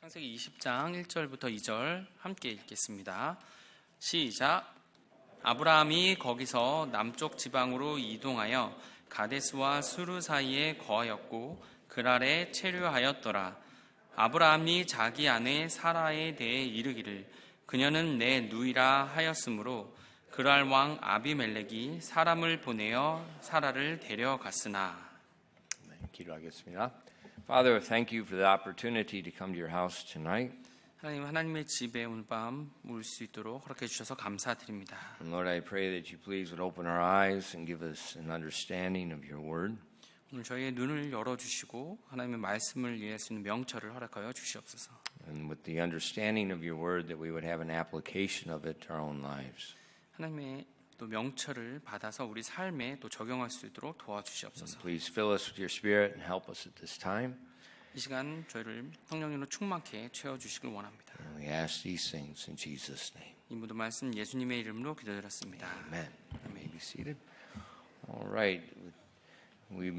창세기 20장 1절부터 2절 함께 읽겠습니다. 시작. 아브라함이 거기서 남쪽 지방으로 이동하여 가데스와 수르 사이에 거하였고 그랄에 체류하였더라. 아브라함이 자기 아내 사라에 대해 이르기를 그녀는 내 누이라 하였으므로 그랄 왕 아비멜렉이 사람을 보내어 사라를 데려갔으나. 기도하겠습니다. Father, thank you for the opportunity to come to your house tonight. 하나님, 하나님의 집에 오늘 밤 올 수 있도록 허락해 주셔서 감사드립니다. And Lord, I pray that you please would open our eyes and give us an understanding of your word. 오늘 저희의 눈을 열어주시고 하나님의 말씀을 이해할 수 있는 명철을 허락하여 주시옵소서. And with the understanding of your word that we would have an application of it to our own lives. 하나님의 또 명철을 받아서 우리 삶에 또 적용할 수 있도록 도와주시옵소서. Please fill us with your spirit and help us at this time. 이 시간 저희를 성령님으로 충만케 채워주시길 원합니다. And we ask these things in Jesus' name. 이 모든 말씀 예수님의 이름으로 기도드렸습니다. Amen. May be seated. All right. We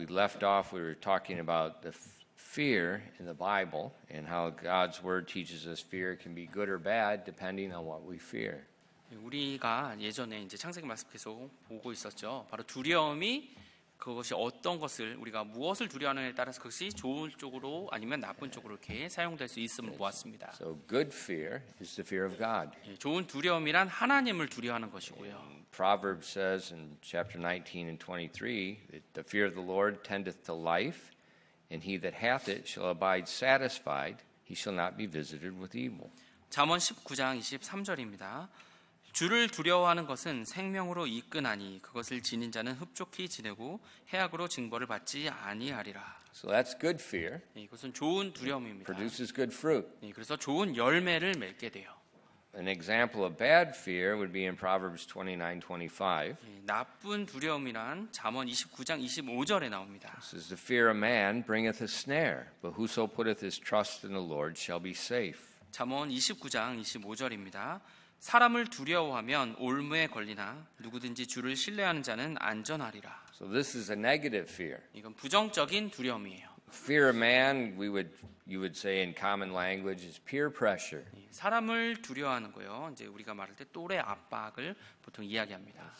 left off. We were talking about the fear in the Bible and how God's word teaches us fear can be good or bad depending on what we fear. 우리가 예전에 이제 창세기 말씀 계속 보고 있었죠. 바로 두려움이 그것이 어떤 것을 우리가 무엇을 두려워하느냐에 따라서 그것이 좋은 쪽으로 아니면 나쁜 쪽으로 이렇게 사용될 수 있음을 보았습니다. So good fear is the fear of God. 좋은 두려움이란 하나님을 두려워하는 것이고요. Proverbs says in chapter 19 and 23 that the fear of the Lord tendeth to life, and he that hath it shall abide satisfied. He shall not be visited with evil. 잠언 19장 23절입니다. 주를 두려워하는 것은 생명으로 이끄나니 그것을 지닌 자는 흡족히 지내고 해악으로 징벌을 받지 아니하리라. So that's good fear. 이것은 좋은 두려움입니다. Produces good fruit. 그래서 좋은 열매를 맺게 돼요. An example of bad fear would be in Proverbs 29:25. 나쁜 두려움이란 잠언 29장 25절에 나옵니다. This is the fear of man bringeth a snare, but whoso putteth his trust in the Lord shall be safe. 잠언 29장 25절입니다. 사람을 두려워하면 올무에 걸리나 누구든지 주를 신뢰하는 자는 안전하리라. So this is a negative fear. 이건 부정적인 두려움이에요. Fear of man, you would say in common language, is peer pressure. 사람을 두려워하는 거요. 이제 우리가 말할 때 또래 압박을 보통 이야기합니다.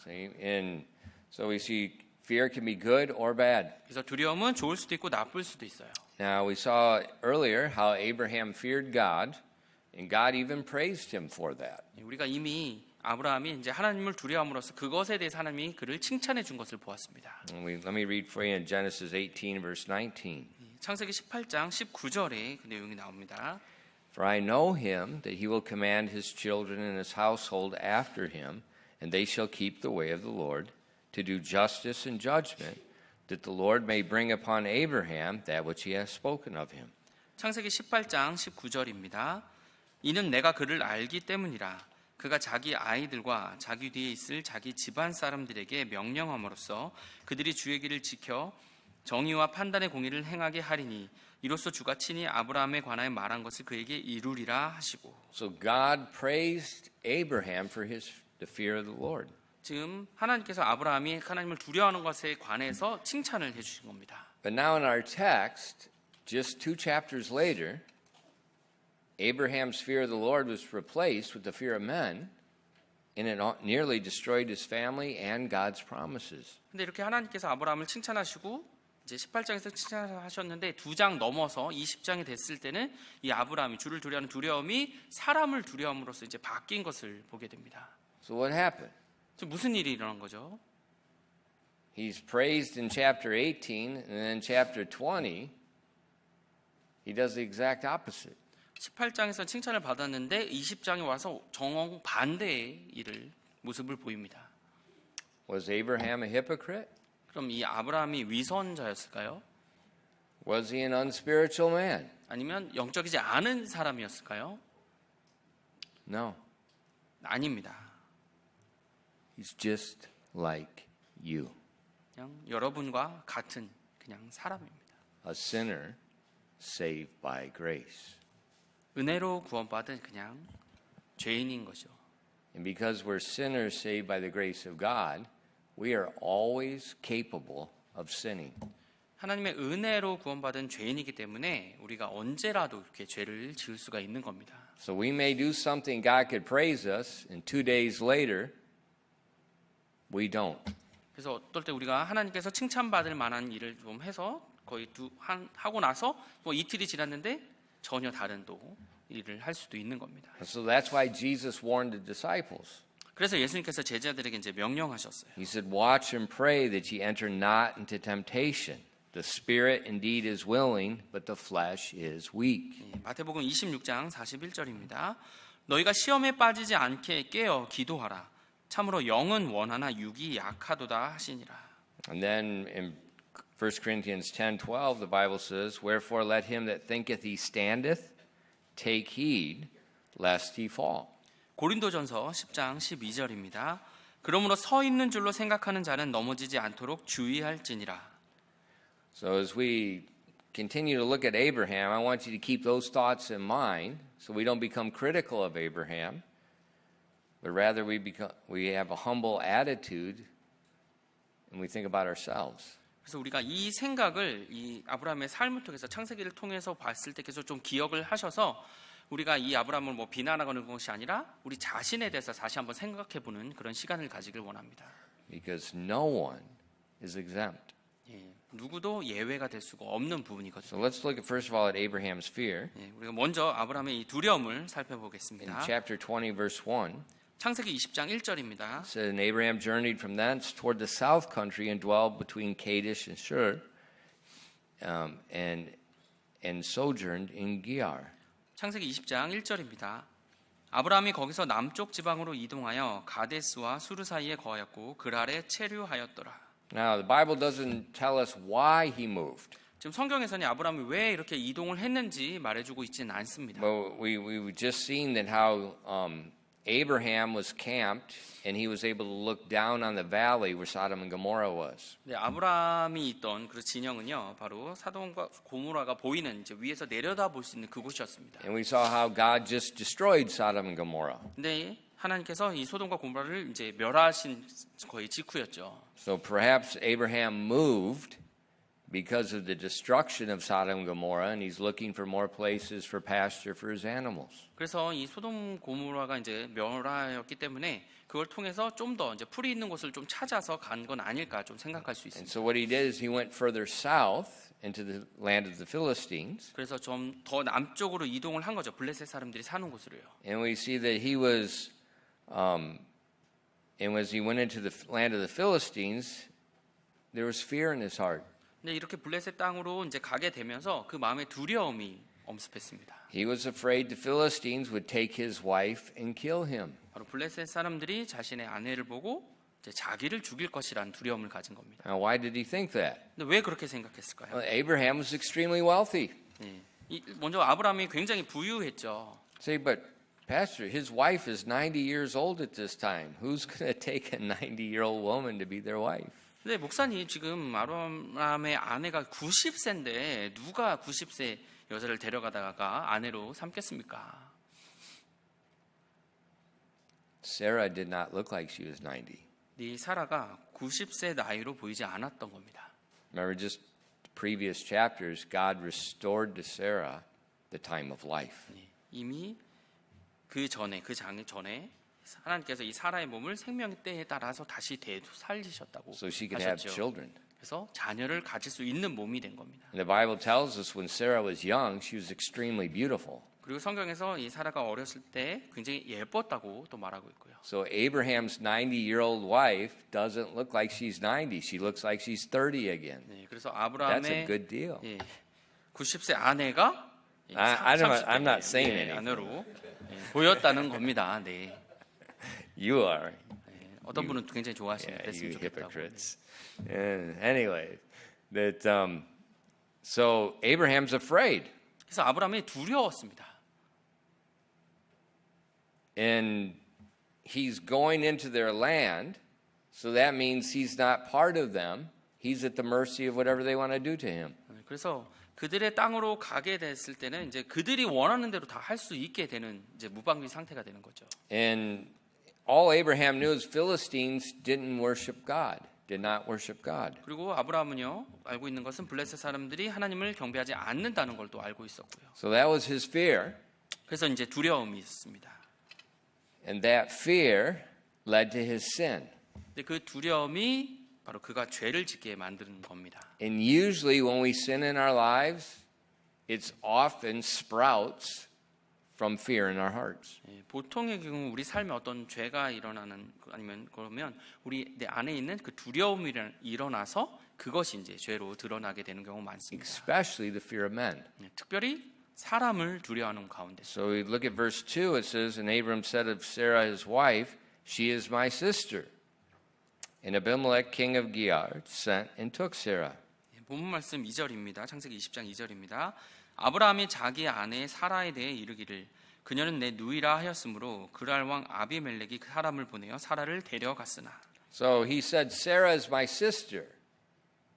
So we see fear can be good or bad. 그래서 두려움은 좋을 수도 있고 나쁠 수도 있어요. Now we saw earlier how Abraham feared God, and God even praised him for that. 우리가 이미 아브라함이 이제 하나님을 두려움으로써 그것에 대해서 하나님이 그를 칭찬해 준 것을 보았습니다. Let me read for you in Genesis 18 verse 19. 창세기 18장 19절에 그 내용이 나옵니다. For I know him that he will command his children and his household after him, and they shall keep the way of the Lord, to do justice and judgment, that the Lord may bring upon Abraham that which he has spoken of him. 창세기 18장 19절입니다. 이는 내가 그를 알기 때문이라. 그가 자기 아이들과 자기 뒤에 있을 자기 집안 사람들에게 명령함으로써 그들이 주의 길을 지켜 정의와 판단의 공의를 행하게 하리니 이로써 주가 친히 아브라함에 관하여 말한 것을 그에게 이루리라 하시고. So God praised Abraham for the fear of the Lord. 지금 하나님께서 아브라함이 하나님을 두려워하는 것에 관해서 칭찬을 해주신 겁니다. But now in our text, just 2 chapters later, Abraham's fear of the Lord was replaced with the fear of men, and it nearly destroyed his family and God's promises. 근데 이렇게 하나님께서 아브라함을 칭찬하시고 이제 18장에서 칭찬하셨는데 2장 넘어서 20장이 됐을 때는 이 아브라함이 주를 두려워하는 두려움이 사람을 두려움으로써 이제 바뀐 것을 보게 됩니다. So what happened? 무슨 일이 일어난 거죠? He's praised in chapter 18, and then chapter 20, he does the exact opposite. 18장에서 칭찬을 받았는데 20장에 와서 정반대의 모습을 보입니다. Was Abraham a hypocrite? 그럼 이 아브라함이 위선자였을까요? Was he an unspiritual man? 아니면 영적이지 않은 사람이었을까요? No. 아닙니다. He's just like you. 그냥 여러분과 같은 그냥 사람입니다. A sinner saved by grace. 은혜로 구원받은 그냥 죄인인 거죠. And because we're sinners saved by the grace of God, we are always capable of sinning. 하나님의 은혜로 구원받은 죄인이기 때문에 우리가 언제라도 이렇게 죄를 지을 수가 있는 겁니다. So we may do something God could praise us, and 2 days later, we don't. 그래서 어떨 때 우리가 하나님께서 칭찬받을 만한 일을 좀 해서 거의 하고 나서 뭐 이틀이 지났는데 전혀 다른 또 일을 할 수도 있는 겁니다. So that's why Jesus warned the disciples. 그래서 예수님께서 제자들에게 이제 명령하셨어요. He said, "Watch and pray that ye enter not into temptation. The spirit indeed is willing, but the flesh is weak." 마태복음 26장 41절입니다. 너희가 시험에 빠지지 않게 깨어 기도하라. 참으로 영은 원하나 육이 약하도다 하시니라. And then in 1 Corinthians 10:12, the Bible says, "Wherefore let him that thinketh he standeth take heed lest he fall." 고린도전서 10장 12절입니다. 그러므로 서 있는 줄로 생각하는 자는 넘어지지 않도록 주의할지니라. So as we continue to look at Abraham, I want you to keep those thoughts in mind so we don't become critical of Abraham, but rather we have a humble attitude and we think about ourselves. 그래서 우리가 이 생각을 이 아브라함의 삶을 통해서 창세기를 통해서 봤을 때 계속 좀 기억을 하셔서 우리가 이 아브라함을 뭐 비난하는 것이 아니라 우리 자신에 대해서 다시 한번 생각해 보는 그런 시간을 가지길 원합니다. Because no one is exempt. 누구도 예외가 될 수가 없는 So 부분이거든요. let's look at first of all at Abraham's fear. 우리가 먼저 아브라함의 이 두려움을 In 살펴보겠습니다. chapter 20 verse 1, 창세기 20장 1절입니다. it said, "And Abraham journeyed from thence toward the south country and dwelled between Kadesh and Shur, and sojourned in Gerar." 창세기 20장 1절입니다. 아브라함이 거기서 남쪽 지방으로 이동하여 가데스와 수르 사이에 거하였고 그랄에 체류하였더라. Now, the Bible doesn't tell us why he moved. 지금 성경에서는 아브라함이 왜 이렇게 이동을 했는지 말해주고 있지는 않습니다. But we just seen that how Abraham was camped and he was able to look down on the valley where Sodom and Gomorrah was. 네, 아브라함이 있던 그 진영은요, 바로 사돔과 고모라가 보이는 이제 위에서 내려다 볼 수 있는 그곳이었습니다. And we saw how God just destroyed Sodom and Gomorrah. 근데 하나님께서 이 소돔과 고모라를 이제 멸하신 거의 직후였죠. So perhaps Abraham moved because of the destruction of Sodom and Gomorrah, and he's looking for more places for pasture for his animals. 그래서 이 소돔 고모라가 이제 멸하였기 때문에 그걸 통해서 좀 더 이제 풀이 있는 곳을 좀 찾아서 간 건 아닐까 좀 생각할 수 And 있습니다. so what he did is he went further south into the land of the Philistines, 그래서 좀 더 남쪽으로 이동을 한 거죠. 블레셋 사람들이 사는 곳으로요. and we see that he was, and as he went into the land of the Philistines, there was fear in his heart. 근데 이렇게 블레셋 땅으로 이제 가게 되면서 그 마음에 두려움이 엄습했습니다. He was afraid the Philistines would take his wife and kill him. 바로 블레셋 사람들이 자신의 아내를 보고 이제 자기를 죽일 것이라는 두려움을 가진 겁니다. Now, why did he think that? 근데 왜 그렇게 생각했을까요? Well, Abraham was extremely wealthy. 먼저 아브라함이 굉장히 부유했죠. Say, but Pastor, his wife is 90 years old at this time. Who's going to take a 90-year-old woman to be their wife? 근데 목사님 지금 아브라함의 아내가 90세인데 누가 90세 여자를 데려가다가 아내로 삼겠습니까? Sarah did not look like she was 90. 이 사라가 90세 나이로 보이지 않았던 겁니다. Remember, just the previous chapters, God restored to Sarah the time of life. 이미 그 전에 하나님께서 이 사라의 몸을 생명의 때에 따라서 다시 살리셨다고 So she could have 하셨죠. children. 그래서 자녀를 가질 수 있는 몸이 된 겁니다. And the Bible tells us when Sarah was young, she was extremely beautiful. 그리고 성경에서 이 사라가 어렸을 때 굉장히 예뻤다고 또 말하고 있고요. So Abraham's 90-year-old wife doesn't look like she's 90. She looks like she's 30 again. 네, 그래서 That's a 아브라함의 good deal. 90세 아내가 I'm not saying anything. 아내로 보였다는 겁니다. 네. You are. 어떤 분은 굉장히 좋아하시는 Yeah, 됐으면 you 좋겠다고. hypocrites. Anyway, so Abraham's afraid. 그래서 아브라함이 두려웠습니다. And he's going into their land, so that means he's not part of them. He's at the mercy of whatever they want to do to him. 그래서 그들의 땅으로 가게 됐을 때는 이제 그들이 원하는 대로 다 할 수 있게 되는 이제 무방비 상태가 되는 거죠. And all Abraham knew is Philistines didn't worship God. did not worship God. 그리고 아브라함은요 알고 있는 것은 블레셋 사람들이 하나님을 경배하지 않는다는 걸 또 알고 있었고요. So that was his fear, 그래서 이제 두려움이 있었습니다. and that fear led to his sin. 근데 그 두려움이 바로 그가 죄를 짓게 만드는 겁니다. And usually when we sin in our lives, it's often sprouts from fear in our hearts. 보통의 경우 우리 삶에 어떤 죄가 일어나는 아니면 그러면 우리 내 안에 있는 그 두려움이 일어나서 그것이 이제 죄로 드러나게 되는 경우 많습니다. Especially the fear of men. 특별히 사람을 두려워하는 가운데. So we look at verse 2, it says, And Abram said of Sarah his wife, She is my sister. And Abimelech king of Gerar sent and took Sarah. 본문 말씀 2절입니다. 창세기 20장 2절입니다. 아브라함이 자기 아내 사라에 대해 이르기를 그녀는 내 누이라 하였으므로 그랄 왕 아비멜렉이 그 사람을 보내어 사라를 데려갔으나. So he said, Sarah is my sister,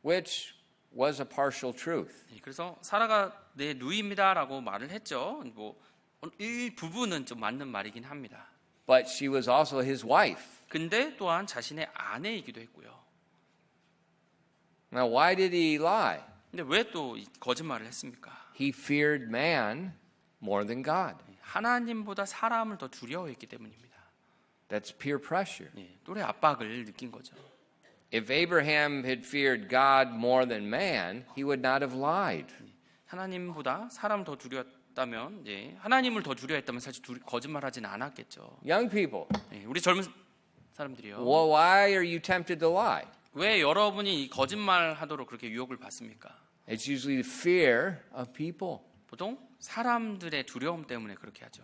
which was a partial truth. 그래서 사라가 내 누이입니다라고 말을 했죠. 뭐 이 부분은 좀 맞는 말이긴 합니다. But she was also his wife. 근데 또한 자신의 아내이기도 했고요. Now, why did he lie? 근데 왜 또 거짓말을 했습니까? He feared man more than God. 하나님보다 사람을 더 두려워했기 때문입니다. That's peer pressure. 또래 압박을 느낀 거죠. If Abraham had feared God more than man, he would not have lied. 하나님보다 사람을 더 두려웠다면, 하나님을 더 두려워했다면 사실 거짓말하지는 않았겠죠. Young people, 우리 젊은 사람들이요. well, why are you tempted to lie? 왜 여러분이 거짓말하도록 그렇게 유혹을 받습니까? It's usually the fear of people. 보통 사람들의 두려움 때문에 그렇게 하죠.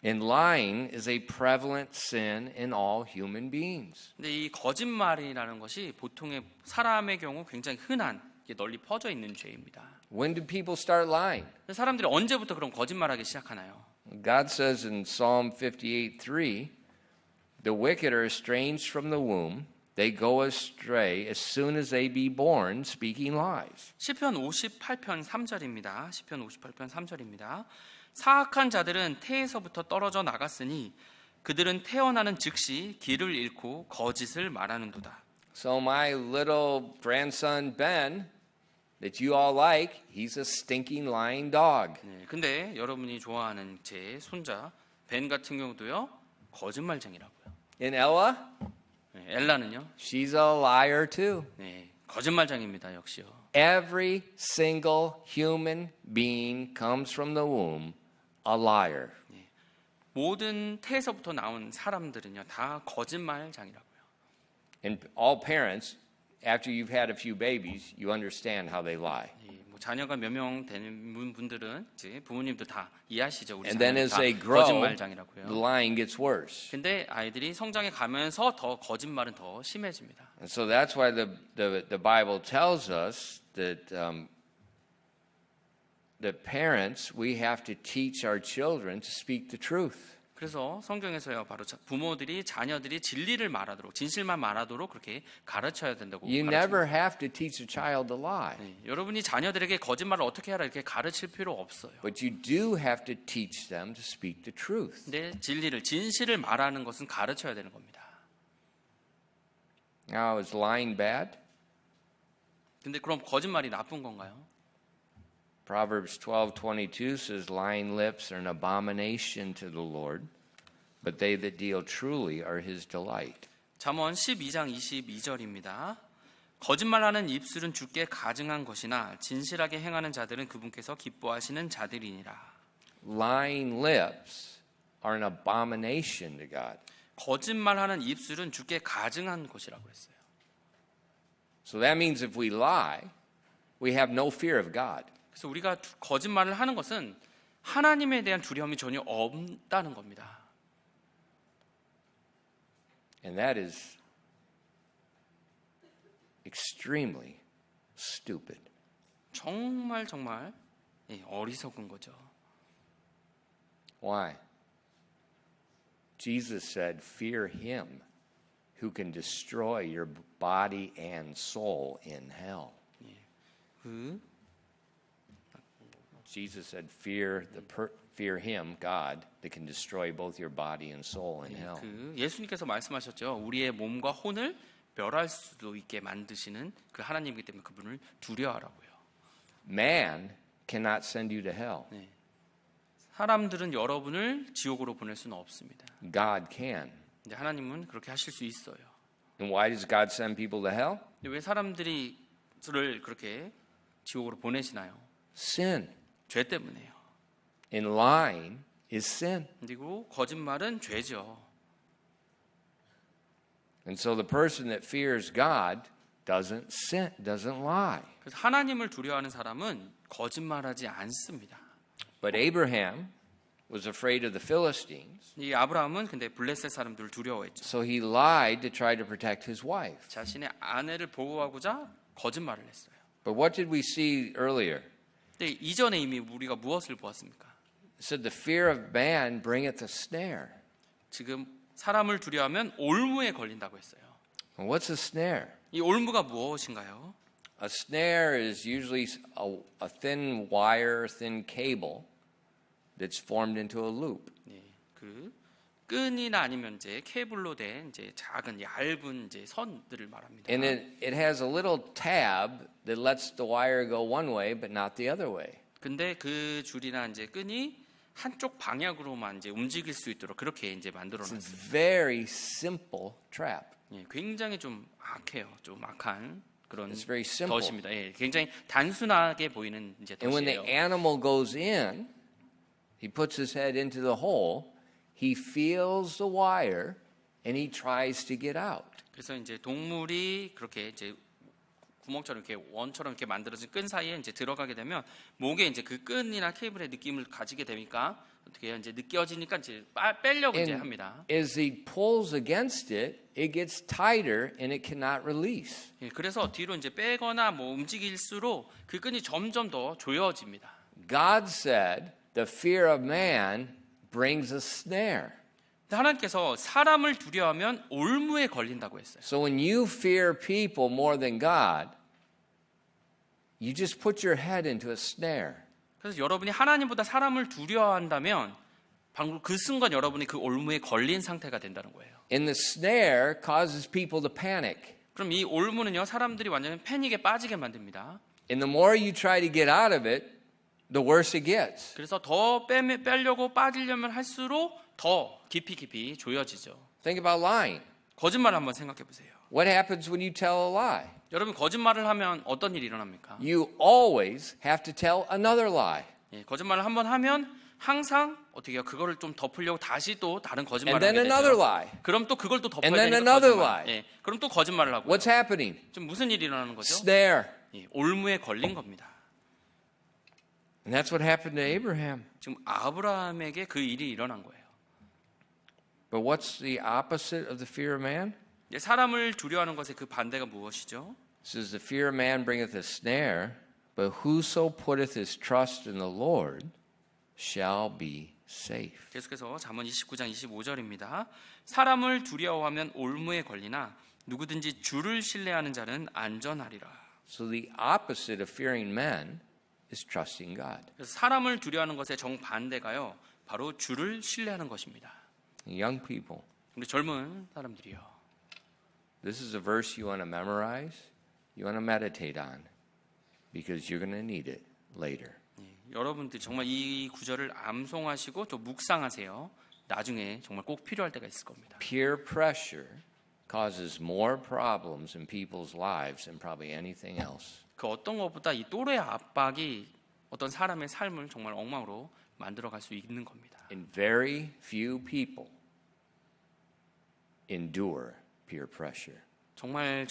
And lying is a prevalent sin in all human beings. 근데 이 거짓말이라는 것이 보통의 사람의 경우 굉장히 흔한 널리 퍼져 있는 죄입니다. When do people start lying? 사람들이 언제부터 그럼 거짓말하기 시작하나요? God says in Psalm 58:3, the wicked are estranged from the womb. They go astray as soon as they be born, speaking lies. 시편 58편 3절입니다. 시편 58편 3절입니다. 사악한 자들은 태에서부터 떨어져 나갔으니 그들은 태어나는 즉시 길을 잃고 거짓을 말하는도다. So my little grandson Ben, that you all like, he's a stinking lying dog. 근데 여러분이 좋아하는 제 손자 벤 같은 경우도요 거짓말쟁이라고요. And Ella, 엘라는요, she's a liar too. 거짓말쟁입니다 역시요. Every single human being comes from the womb a liar. 모든 태에서부터 나온 사람들은요 다 거짓말쟁이라고요. And all parents, after you've had a few babies, you understand how they lie. 뭐 자녀가 몇 명 되는 분들은 이제 부모님도 다 이해하시죠. 우리 And then 자녀는 as 다 they grow, the 거짓말쟁이라고요. lying gets worse. 근데 아이들이 성장해 가면서 더 거짓말은 더 심해집니다. And so that's why the Bible tells us that the parents, we have to teach our children to speak the truth. 그래서 성경에서요 바로 부모들이 자녀들이 진리를 말하도록 진실만 말하도록 그렇게 가르쳐야 된다고 You 가르칩니다. never have to teach a child to lie, 여러분이 자녀들에게 거짓말을 어떻게 하라 이렇게 가르칠 필요 없어요. but you do have to teach them to speak the truth. 근데 진리를 진실을 말하는 것은 가르쳐야 되는 겁니다. Now, is lying bad? 근데 그럼 거짓말이 나쁜 건가요? Proverbs 12:22 says, lying lips are an abomination to the Lord, but they that deal truly are his delight. 잠언 12장 22절입니다. 거짓말하는 입술은 주께 가증한 것이나 진실하게 행하는 자들은 그분께서 기뻐하시는 자들이니라. Lying lips are an abomination to God. 거짓말하는 입술은 주께 가증한 것이라고 했어요. So that means if we lie, we have no fear of God. 그래서 우리가 거짓말을 하는 것은 하나님에 대한 두려움이 전혀 없다는 겁니다. And that is extremely stupid. 정말 어리석은 거죠. Why? Jesus said, fear him who can destroy your body and soul in hell. Jesus said, fear him, God, that can destroy both your body and soul in hell. 예수님께서 말씀하셨죠. 우리의 몸과 혼을 멸할 수도 있게 만드시는 그 하나님이기 때문에 그분을 두려워하라고요. Man cannot send you to hell. 사람들은 여러분을 지옥으로 보낼 수는 없습니다. God can. 근데 하나님은 그렇게 하실 수 있어요. And why does God send people to hell? 근데 왜 사람들이 를 그렇게 지옥으로 보내시나요? Sin. 죄 때문에요. And lying is sin. 그리고 거짓말은 죄죠. And so the person that fears God doesn't sin, doesn't lie. 그래서 하나님을 두려워하는 사람은 거짓말하지 않습니다. But Abraham was afraid of the Philistines, 이 아브라함은 근데 블레셋 사람들을 두려워했죠. so he lied to try to protect his wife. 자신의 아내를 보호하고자 거짓말을 했어요. But what did we see earlier? 근데 이전에 이미 우리가 무엇을 보았습니까? It said the fear of man bringeth a snare. 지금 사람을 두려워하면 올무에 걸린다고 했어요. And what's a snare? 이 올무가 무엇인가요? A snare is usually a thin wire, thin cable that's formed into a loop. 네, 그 끈이나 아니면 이제 케이블로 된 이제 작은 얇은 이제 선들을 말합니다. And it has a little tab that lets the wire go one way but not the other way. 근데 그 줄이나 이제 끈이 한쪽 방향으로만 이제 움직일 수 있도록 그렇게 이제 만들어 It's a 놨어요. very simple trap. 예, 굉장히 좀 악해요. 좀 악한 그런 It's very simple. 덫입니다. 예, 굉장히 단순하게 보이는 이제 And when the 덫이에요. animal goes in, he puts his head into the hole, he feels the wire and he tries to get out. 그래서 이제 동물이 그렇게 이제 구멍처럼 이렇게 원처럼 이렇게 만들어진 끈 사이에 이제 들어가게 되면 목에 이제 그 끈이나 케이블의 느낌을 가지게 되니까 어떻게 해요? 이제 느껴지니까 이제 빼려고 이제 And 합니다. as he pulls against it, it gets tighter and it cannot release. 예, 그래서 뒤로 이제 빼거나 뭐 움직일수록 그 끈이 점점 더 조여집니다. God said, the fear of man brings a snare. 근데 하나님께서 사람을 두려워하면 올무에 걸린다고 했어요. So when you fear people more than God, you just put your head into a snare. 그래서 여러분이 하나님보다 사람을 두려워한다면 방금 그 순간 여러분이 그 올무에 걸린 상태가 된다는 거예요. And the snare causes people to panic. 그럼 이 올무는요 사람들이 완전히 패닉에 빠지게 만듭니다. And the more you try to get out of it, the worse it gets. 그래서 더 빼려고 빠지려면 할수록 더 깊이 조여지죠. Think about lying. 거짓말을 한번 생각해 보세요. What happens when you tell a lie? 여러분 거짓말을 하면 어떤 일이 일어납니까? You always have to tell another lie. 예, 거짓말을 한번 하면 항상 어떻게 해요? 그거를 좀 덮으려고 다시 또 다른 거짓말을 And then 하게 another 되죠. lie. 그럼 또 그걸 또 덮어야 And then 되니까 another 거짓말. lie. 예, 그럼 또 거짓말을 하고요. What's happening? 지금 무슨 일이 일어나는 거죠? Snare. 예, 올무에 걸린 겁니다. And that's what happened to Abraham. 지금 아브라함에게 그 일이 일어난 거예요. But what's the opposite of the fear of man? 예, 사람을 두려워하는 것의 그 반대가 무엇이죠? It says, the fear of man bringeth a snare, but whoso putteth his trust in the Lord shall be safe. 계속해서 잠언 29장 25절입니다. 사람을 두려워하면 올무에 걸리나 누구든지 주를 신뢰하는 자는 안전하리라. So the opposite of fearing men is trusting God. 그래서 사람을 두려워하는 것의 정반대가요. 바로 주를 신뢰하는 것입니다. Young people, 우리 젊은 사람들이요. this is a verse you want to memorize, you want to meditate on, because you're going to need it later. 예, 여러분들 정말 이 구절을 암송하시고 또 묵상하세요. 나중에 정말 꼭 필요할 때가 있을 겁니다. Peer pressure causes more problems in people's lives than probably anything else. 그 어떤 것보다 이 또래 압박이 어떤 사람의 삶을 정말 엉망으로 만들어갈 수 있는 겁니다. And very few people endure peer pressure. 정말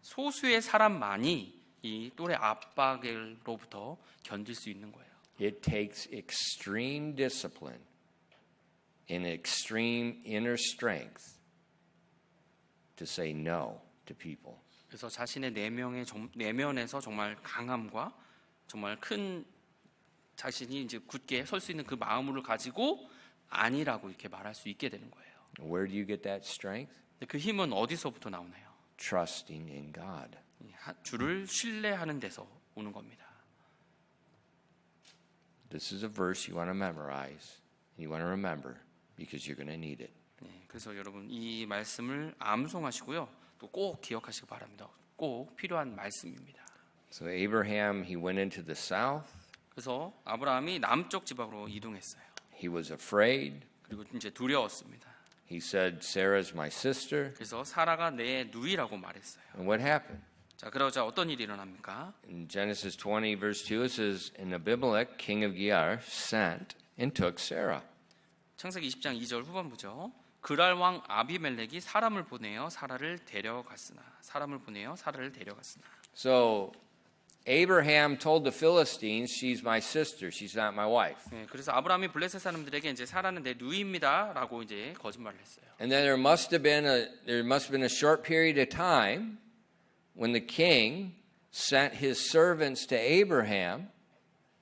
소수의 사람만이 이 또래 압박으로부터 견딜 수 있는 거예요. It takes extreme discipline and extreme inner strength to say no to people. 그래서 자신의 내면에서 정말 강함과 정말 큰 자신이 이제 굳게 설 수 있는 그 마음을 가지고 아니라고 이렇게 말할 수 있게 되는 거예요. Where do you get that strength? 근데 그 힘은 어디서부터 나오나요? Trusting in God. 주를 신뢰하는 데서 오는 겁니다. This is a verse you want to memorize and you want to remember because you're going to need it. 네, 그래서 여러분 이 말씀을 암송하시고요. 또 꼭 기억하시기 바랍니다. 꼭 필요한 말씀입니다. So Abraham, he went into the south. 그래서 아브라함이 남쪽 지방으로 이동했어요. He was afraid. 그리고 이제 두려웠습니다. He said, Sarah's my sister. 그래서 사라가 내 누이라고 말했어요. And what happened? 자, 그러자 어떤 일이 일어납니까? In Genesis 20, verse 2, it says, And Abimelech, king of Gerar, sent and took Sarah. 창세기 20장 2절 후반부죠. 그랄 왕 아비멜렉이 사람을 보내어 사라를 데려갔으나. So Abraham told the Philistines, she's my sister, she's not my wife. 네, 그래서 아브라함이 블레셋 사람들에게 이제 사라는 내 누이입니다라고 이제 거짓말을 했어요. And then there must have been a short period of time when the king sent his servants to Abraham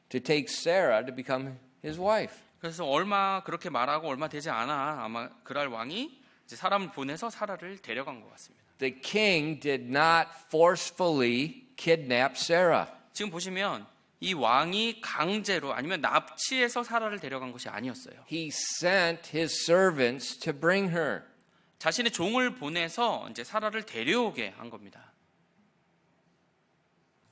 to take Sarah to become his wife. 그래서 얼마 그렇게 말하고 얼마 되지 않아 아마 그랄 왕이 이제 사람을 보내서 사라를 데려간 것 같습니다. The king did not forcefully kidnap Sarah. 지금 보시면 이 왕이 강제로 아니면 납치해서 사라를 데려간 것이 아니었어요. He sent his servants to bring her. 자신의 종을 보내서 이제 사라를 데려오게 한 겁니다.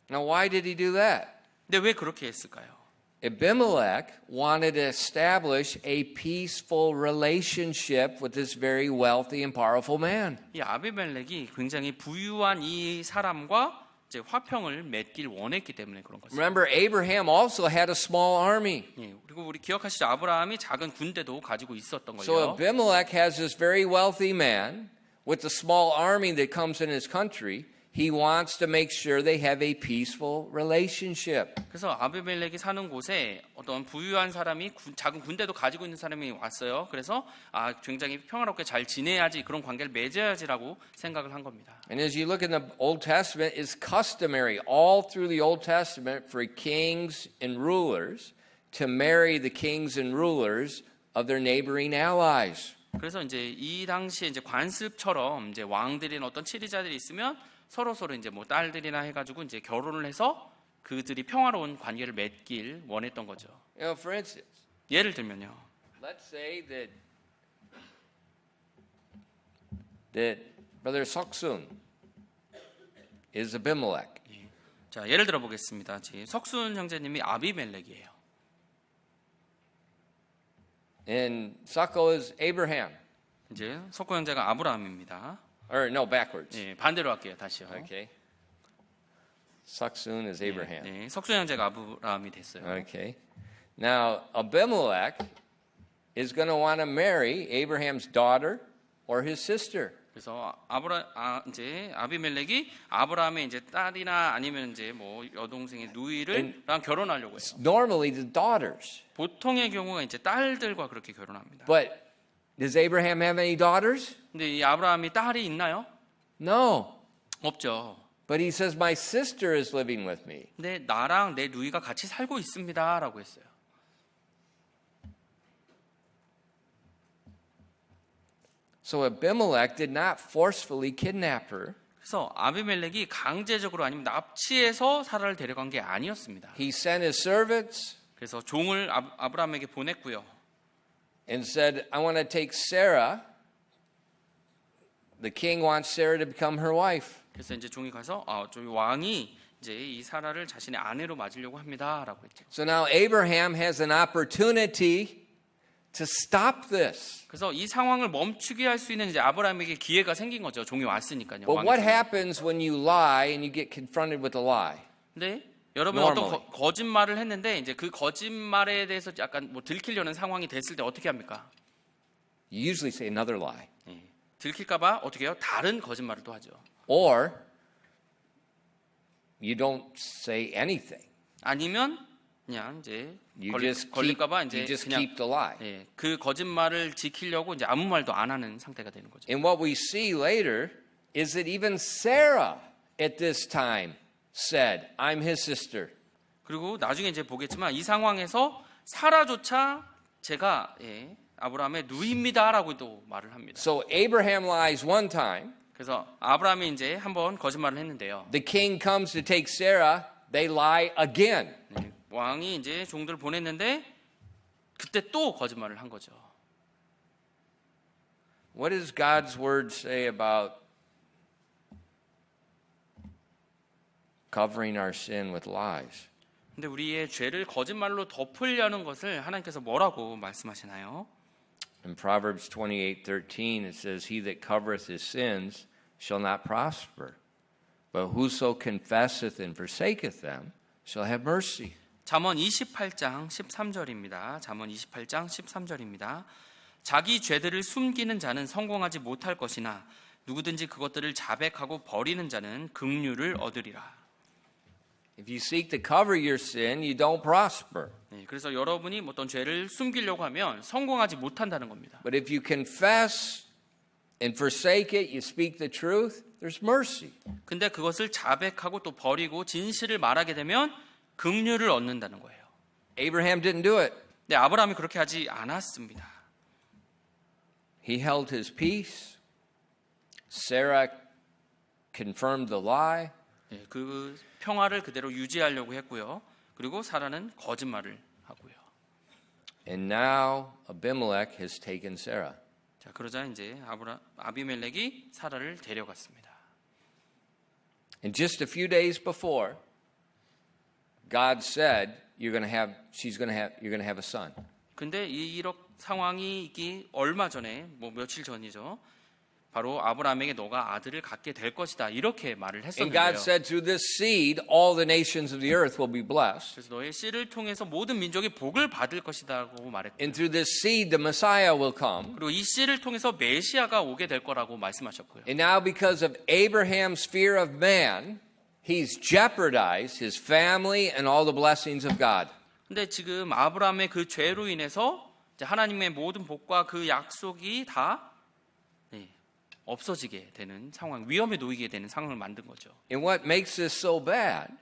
Now, why did he do that? 근데 왜 그렇게 했을까요? Abimelech wanted to establish a peaceful relationship with this very wealthy and powerful man. 이 아비멜렉이 굉장히 부유한 이 사람과 이제 화평을 맺길 원했기 때문에 그런 것입니다. Remember, Abraham also had a small army. 예, 그리고 우리 기억하시죠? 아브라함이 작은 군대도 가지고 있었던 So 거예요. Abimelech has this very wealthy man with a small army that comes in his country. He wants to make sure they have a peaceful relationship. 그래서 아비멜렉이 사는 곳에 어떤 부유한 사람이 작은 군대도 가지고 있는 사람이 왔어요. 그래서 굉장히 평화롭게 잘 지내야지 그런 관계를 맺어야지라고 생각을 한 겁니다. And as you look in the Old Testament, it's customary all through the Old Testament for kings and rulers to marry the kings and rulers of their neighboring allies. 그래서 이제 이 당시에 이제 관습처럼 이제 왕들이나 어떤 치리자들이 있으면 서로 이제 뭐 딸들이나 해가지고 이제 결혼을 해서 그들이 평화로운 관계를 맺길 원했던 거죠. You know, for instance, 예를 들면요. let's say that Brother Soksun is Abimelech. 자, 예를 들어 보겠습니다. 지금 석순 형제님이 아비멜렉이에요. And Sokko is Abraham. 이제 석구 형제가 아브라함입니다. Or no, backwards. 예, 반대로 할게요. 다시요. Okay. Soksun is Abraham. 네, 석순 형제가 아브라함이 됐어요. Okay. Now, Abimelech is going to want to marry Abraham's daughter or his sister. 그래서 이제 아비멜렉이 아브라함의 이제 딸이나 아니면 이제 뭐 여동생의 누이랑 결혼하려고 해요. Normally the daughters. 보통의 경우가 이제 딸들과 그렇게 결혼합니다. But does Abraham have any daughters? 근데 이 아브라함이 딸이 있나요? No. 없죠. But he says, my sister is living with me. 근데 나랑 내 누이가 같이 살고 있습니다라고 했어요. So Abimelech did not forcefully kidnap her. 그래서 아비멜렉이 강제적으로 아니면 납치해서 사라를 데려간 게 아니었습니다. He sent his servants 그래서 종을 아브라함에게 보냈고요. and said, I want to take Sarah. The king wants Sarah to become her wife. 그래서 이제 종이 가서 저희 왕이 이제 이 사라를 자신의 아내로 맞으려고 합니다라고 했죠. So now Abraham has an opportunity to stop this. 그래서 이 상황을 멈추게 할 수 있는 이제 아브라함에게 기회가 생긴 거죠. 종이 왔으니까요. But what happens when you lie and you get confronted with a lie? 근데 여러분 Normally. 어떤 거짓말을 했는데 이제 그 거짓말에 대해서 약간 뭐 들키려는 상황이 됐을 때 어떻게 합니까? You usually say another lie. 들킬까봐 어떻게 해요? 다른 거짓말을 또 하죠. Or you don't say anything. 아니면 그냥 이제 You just 걸릴까봐 이제 그냥 keep the lie. 그 거짓말을 지키려고 이제 아무 말도 안 하는 상태가 되는 거죠. And what we see later is that even Sarah at this time said, I'm his sister. 그리고 나중에 이제 보겠지만 이 상황에서 사라조차 제가 아브라함의 누이입니다라고 또 말을 합니다. So Abraham lies one time. 그래서 아브라함이 이제 한번 거짓말을 했는데요. The king comes to take Sarah. They lie again. 왕이 이제 종들을 보냈는데 그때 또 거짓말을 한 거죠. What does God's word say about covering our sin with lies. 근데 우리의 죄를 거짓말로 덮으려는 것을 하나님께서 뭐라고 말씀하시나요? In Proverbs 28:13 it says, "He that covereth his sins shall not prosper, but whoso confesseth and forsaketh them shall have mercy." 잠언 28장 13절입니다. 잠언 28장 13절입니다. 자기 죄들을 숨기는 자는 성공하지 못할 것이나 누구든지 그것들을 자백하고 버리는 자는 긍휼을 얻으리라. If you seek to cover your sin, you don't prosper. 네, 그래서 여러분이 어떤 죄를 숨기려고 하면 성공하지 못한다는 겁니다. But if you confess and forsake it, you speak the truth, there's mercy. 근데 그것을 자백하고 또 버리고 진실을 말하게 되면 긍휼을 얻는다는 거예요. Abraham didn't do it. 네, 아브라함이 그렇게 하지 않았습니다. He held his peace. Sarah confirmed the lie. 네, 그 평화를 그대로 유지하려고 했고요. 그리고 사라는 거짓말을 하고요. And now Abimelech has taken Sarah. 자, 그러자 이제 아비멜렉이 사라를 데려갔습니다. And just a few days before, God said, you're going to have a son. 근데 이런 상황이 있기 얼마 전에 며칠 전이죠. 바로 아브라함에게 너가 아들을 갖게 될 것이다. 이렇게 말을 And 했었는데요. God said, through this seed, all the nations of the earth will be blessed. 그래서 너의 씨를 통해서 모든 민족이 복을 받을 것이다고 말했고, And through this seed, the Messiah will come. 그리고 이 씨를 통해서 메시아가 오게 될 거라고 말씀하셨고요. And now, because of Abraham's fear of man, he's jeopardized his family and all the blessings of God. 근데 지금 아브라함의 그 죄로 인해서 이제 하나님의 모든 복과 그 약속이 다 없어지게 되는 상황, 위험에 놓이게 되는 상황을 만든 거죠. And what makes this so bad?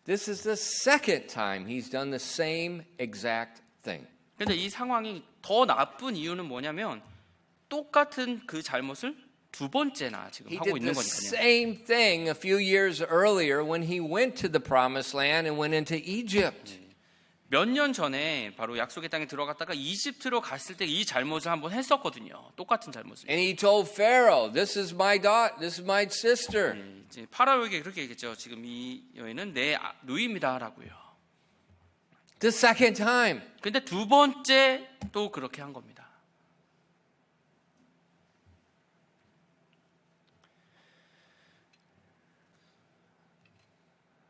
This is the second time he's done the same exact thing. 근데 이 상황이 더 나쁜 이유는 뭐냐면 똑같은 그 잘못을 두 번째나 지금 He 하고 did 있는 the 거니까요. same thing a few years earlier when he went to the promised land and went into Egypt. 몇 년 전에 바로 약속의 땅에 들어갔다가 이집트로 갔을 때 이 잘못을 한번 했었거든요. 똑같은 잘못을. And he told Pharaoh, "This is my daughter, this is my sister." 이제 파라오에게 그렇게 얘기했죠. 지금 이 여인은 내 누이입니다라고요. The second time. 근데 두 번째 또 그렇게 한 겁니다.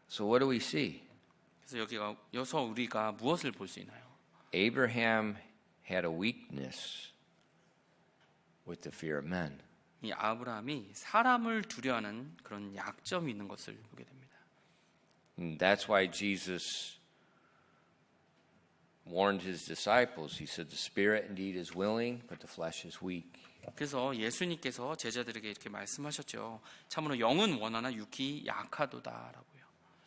So what do we see? 그래서 여기서 우리가 무엇을 볼 수 있나요? Abraham had a weakness with the fear of men. 이 아브라함이 사람을 두려워하는 그런 약점이 있는 것을 보게 됩니다. And that's why Jesus warned his disciples. He said, "The spirit indeed is willing, but the flesh is weak." 그래서 예수님께서 제자들에게 이렇게 말씀하셨죠. 참으로 영은 원하나 육이 약하도다라고요.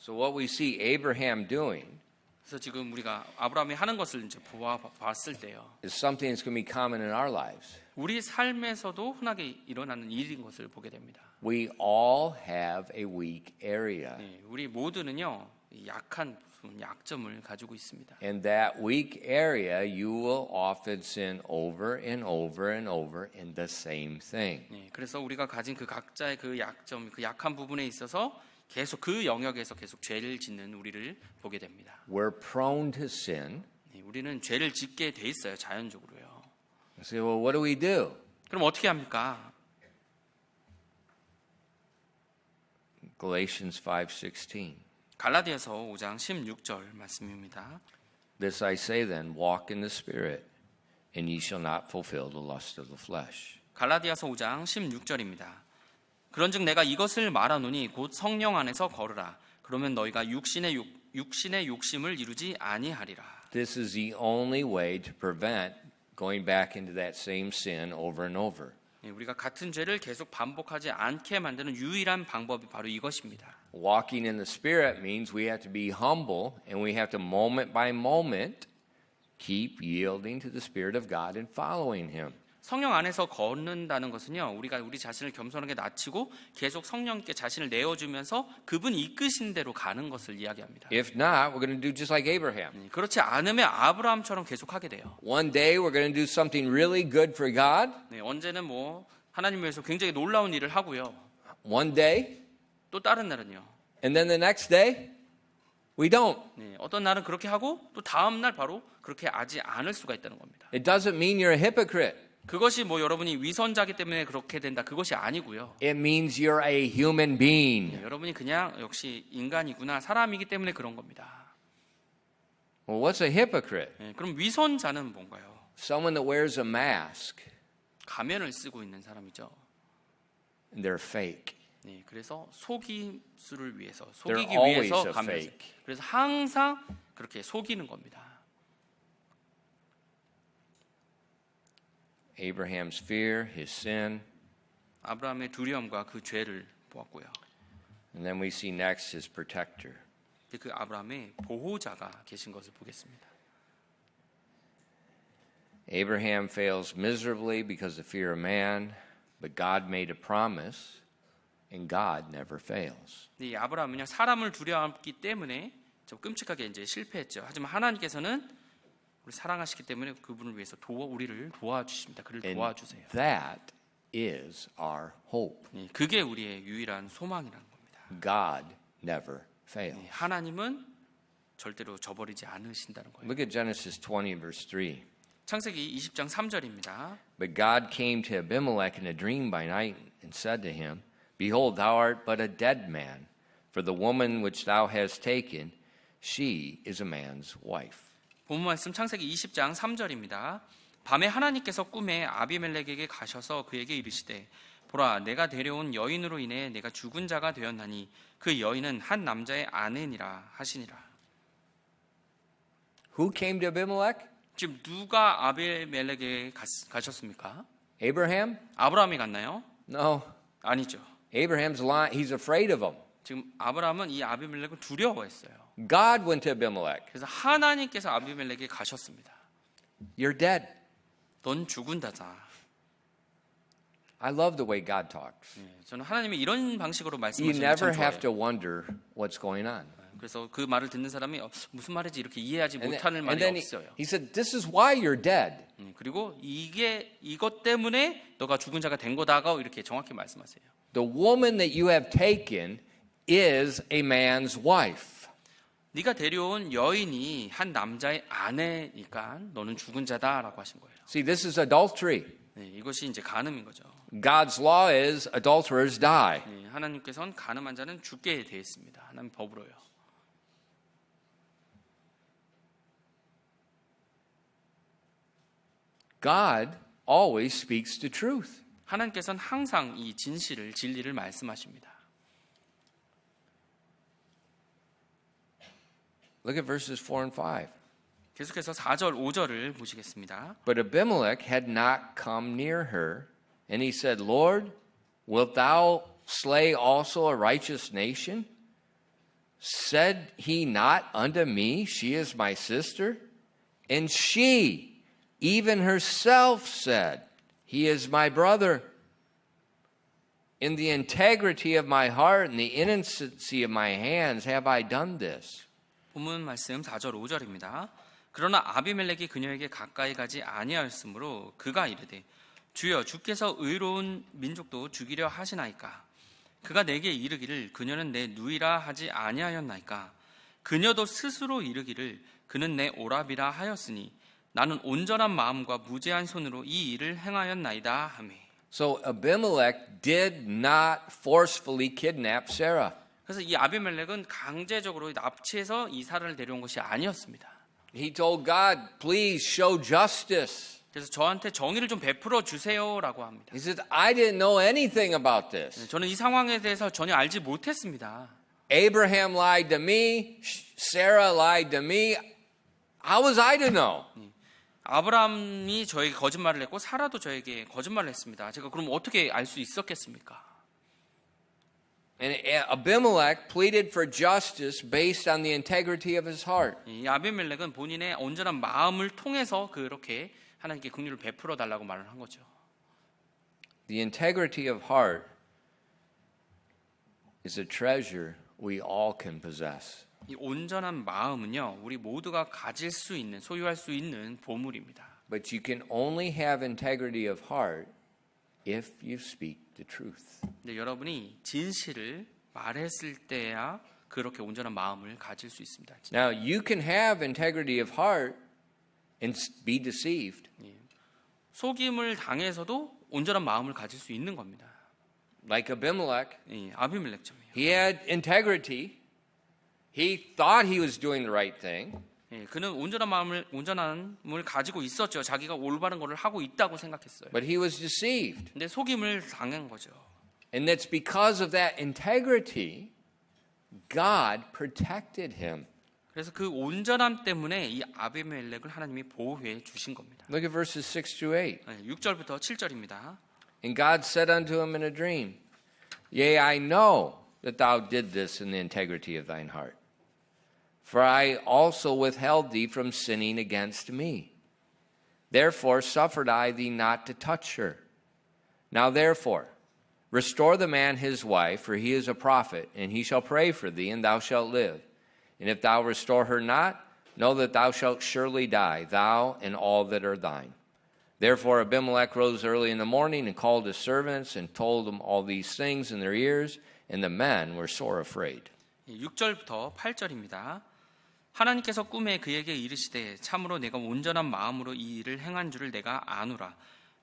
So what we see Abraham doing 그래서 지금 우리가 아브라함이 하는 것을 이제 봤을 때요. is something that's going to be common in our lives. 우리 삶에서도 흔하게 일어나는 일인 것을 보게 됩니다. We all have a weak area. 네, 우리 모두는요 약한 부분, 약점을 가지고 있습니다. And that weak area, you will often sin over and over and over in the same thing. 네, 그래서 우리가 가진 그 각자의 그 약점, 그 약한 부분에 있어서 계속 그 영역에서 계속 죄를 짓는 우리를 보게 됩니다. We're prone to sin. 네, 우리는 죄를 짓게 돼 있어요, 자연적으로요. You say, well, what do we do? 그럼 어떻게 합니까? Galatians 5:16. 갈라디아서 5장 16절 말씀입니다. This I say then, walk in the Spirit, and ye shall not fulfill the lust of the flesh. 갈라디아서 5장 16절입니다. 그런즉 내가 이것을 말하노니 곧 성령 안에서 걸으라. 그러면 너희가 육신의 욕심을 이루지 아니하리라. This is the only way to prevent going back into that same sin over and over. 우리가 같은 죄를 계속 반복하지 않게 만드는 유일한 방법이 바로 이것입니다. Walking in the Spirit means we have to be humble and we have to moment by moment keep yielding to the Spirit of God and following Him. 성령 안에서 걷는다는 것은요, 우리가 우리 자신을 겸손하게 낮추고 계속 성령께 자신을 내어주면서 그분 이끄신 대로 가는 것을 이야기합니다. If not, we're going to do just like Abraham. 그렇지 않으면 아브라함처럼 계속하게 돼요. One day we're going to do something really good for God. 네, 언제는 하나님 위해서 굉장히 놀라운 일을 하고요. One day 또 다른 날은요. And then the next day, we don't. 네, 어떤 날은 그렇게 하고 또 다음 날 바로 그렇게 하지 않을 수가 있다는 겁니다. It doesn't mean you're a hypocrite. 그것이 뭐 여러분이 위선자기 때문에 그렇게 된다 그것이 아니고요. It means you're a human being. 네, 여러분이 그냥 역시 인간이구나 사람이기 때문에 그런 겁니다. Well, what's a hypocrite? 네, 그럼 위선자는 뭔가요? Someone that wears a mask 가면을 쓰고 있는 사람이죠. and they're fake. 네, 그래서 속임수를 위해서 They're 속이기 always 위해서 a 가면을 fake. 써요. 그래서 항상 그렇게 속이는 겁니다. Abraham's fear, his sin, 아브라함의 두려움과 그 죄를 보았고요. and then we see next his protector. 그 아브라함의 보호자가 계신 것을 보겠습니다. Abraham fails miserably because of fear of man, but God made a promise, and God never fails. 이 아브라함은요 사람을 두려워했기 때문에 좀 끔찍하게 이제 실패했죠. 하지만 하나님께서는 우리 사랑하시기 때문에 그분을 위해서 우리를 도와주십니다. 그를 And 도와주세요. that is our hope. 네, 그게 우리의 유일한 소망이라는 겁니다. God never fails. 네, 하나님은 절대로 저버리지 않으신다는 거예요. Look at Genesis 20, verse 3. 창세기 20장 3절입니다. But God came to Abimelech in a dream by night and said to him, Behold, thou art but a dead man, for the woman which thou hast taken, she is a man's wife. 본문 말씀 창세기 20장 3절입니다. 밤에 하나님께서 꿈에 아비멜렉에게 가셔서 그에게 이르시되 보라 내가 데려온 여인으로 인해 내가 죽은 자가 되었나니 그 여인은 한 남자의 아내니라 하시니라. Who came to Abimelech? 지금 누가 아비멜렉에게 가셨습니까? Abraham? 아브라함이 갔나요? No. 아니죠. Abraham's lying. He's afraid of him. 지금 아브라함은 이 아비멜렉을 두려워했어요. God went to Abimelech. 그래서 하나님께서 아비멜렉에게 가셨습니다. You're dead. 넌 죽은다자. I love the way God talks. 저는 하나님이 이런 방식으로 You 말씀하시는 걸 never 참 have 좋아해요. to wonder what's going on. 그래서 그 말을 듣는 사람이 무슨 말인지 이렇게 이해하지 And 못하는 말이 then 없어요. he said, This is why you're dead. 그리고 이것 때문에 너가 죽은 자가 된 거다가 이렇게 정확히 말씀하세요. The woman that you have taken is a man's wife. 네가 데려온 여인이 한 남자의 아내니까 너는 죽은 자다라고 하신 거예요. See, this is adultery. 네, 이것이 이제 간음인 거죠. God's law is adulterers die. 네, 하나님께서는 간음한 자는 죽게 돼 있습니다. 하나님 법으로요. God always speaks the truth. 하나님께서는 항상 이 진리를 말씀하십니다. Look at verses 4 and 5. 계속해서 4절, 5절을 보시겠습니다. But Abimelech had not come near her, and he said, Lord, wilt thou slay also a righteous nation? Said he not unto me, She is my sister? And she, even herself, said, He is my brother. In the integrity of my heart and the innocency of my hands have I done this. 본문 말씀 4절, 5절입니다. 그러나 아비멜렉이 그녀에게 가까이 가지 아니하였으므로 그가 이르되 주여 주께서 의로운 민족도 죽이려 하시나이까. 그가 내게 이르기를 그녀는 내 누이라 하지 아니하였나이까. 그녀도 스스로 이르기를 그는 내 오랍이라 하였으니 나는 온전한 마음과 무죄한 손으로 이 일을 행하였나이다 하매. So Abimelech did not forcefully kidnap Sarah. 그래서 이 아비멜렉은 강제적으로 납치해서 이 사라를 데려온 것이 아니었습니다. He told God, please show justice. 그래서 저한테 정의를 좀 베풀어 주세요라고 합니다. He said, I didn't know anything about this. 저는 이 상황에 대해서 전혀 알지 못했습니다. Abraham lied to me. Sarah lied to me. How was I to know? 아브라함이 저에게 거짓말을 했고 사라도 저에게 거짓말을 했습니다. 제가 그럼 어떻게 알 수 있었겠습니까? And Abimelech pleaded for justice based on the integrity of his heart. 이 아비멜렉은 본인의 온전한 마음을 통해서 그렇게 하나님께 긍휼을 베풀어 달라고 말을 한 거죠. The integrity of heart is a treasure we all can possess. 이 온전한 마음은요, 우리 모두가 가질 수 있는, 소유할 수 있는 보물입니다. But you can only have integrity of heart if you speak the truth. 근데 여러분이 진실을 말했을 때야 그렇게 온전한 마음을 가질 수 있습니다. Now, you can have integrity of heart and be deceived. 속임을 당해서도 온전한 마음을 가질 수 있는 겁니다. Like Abimelech, 아비멜렉처럼요. he had integrity. He thought he was doing the right thing. 그는 온전함을 가지고 있었죠. 자기가 올바른 것을 하고 있다고 생각했어요. But he was deceived. 근데 속임을 당한 거죠. And that's because of that integrity, God protected him. 그래서 그 온전함 때문에 이 아비멜렉을 하나님이 보호해 주신 겁니다. Look at verses 6 to 8. 6절부터 7절입니다. And God said unto him in a dream, Yea, I know that thou did this in the integrity of thine heart. For I also withheld thee from sinning against me. Therefore suffered I thee not to touch her. Now therefore, restore the man his wife, for he is a prophet, and he shall pray for thee, and thou shalt live. And if thou restore her not, know that thou shalt surely die, thou and all that are thine. Therefore Abimelech rose early in the morning and called his servants and told them all these things in their ears, and the men were sore afraid. 6절부터 8절입니다. 하나님께서 꿈에 그에게 이르시되 참으로 내가 온전한 마음으로 이 일을 행한 줄을 내가 아노라.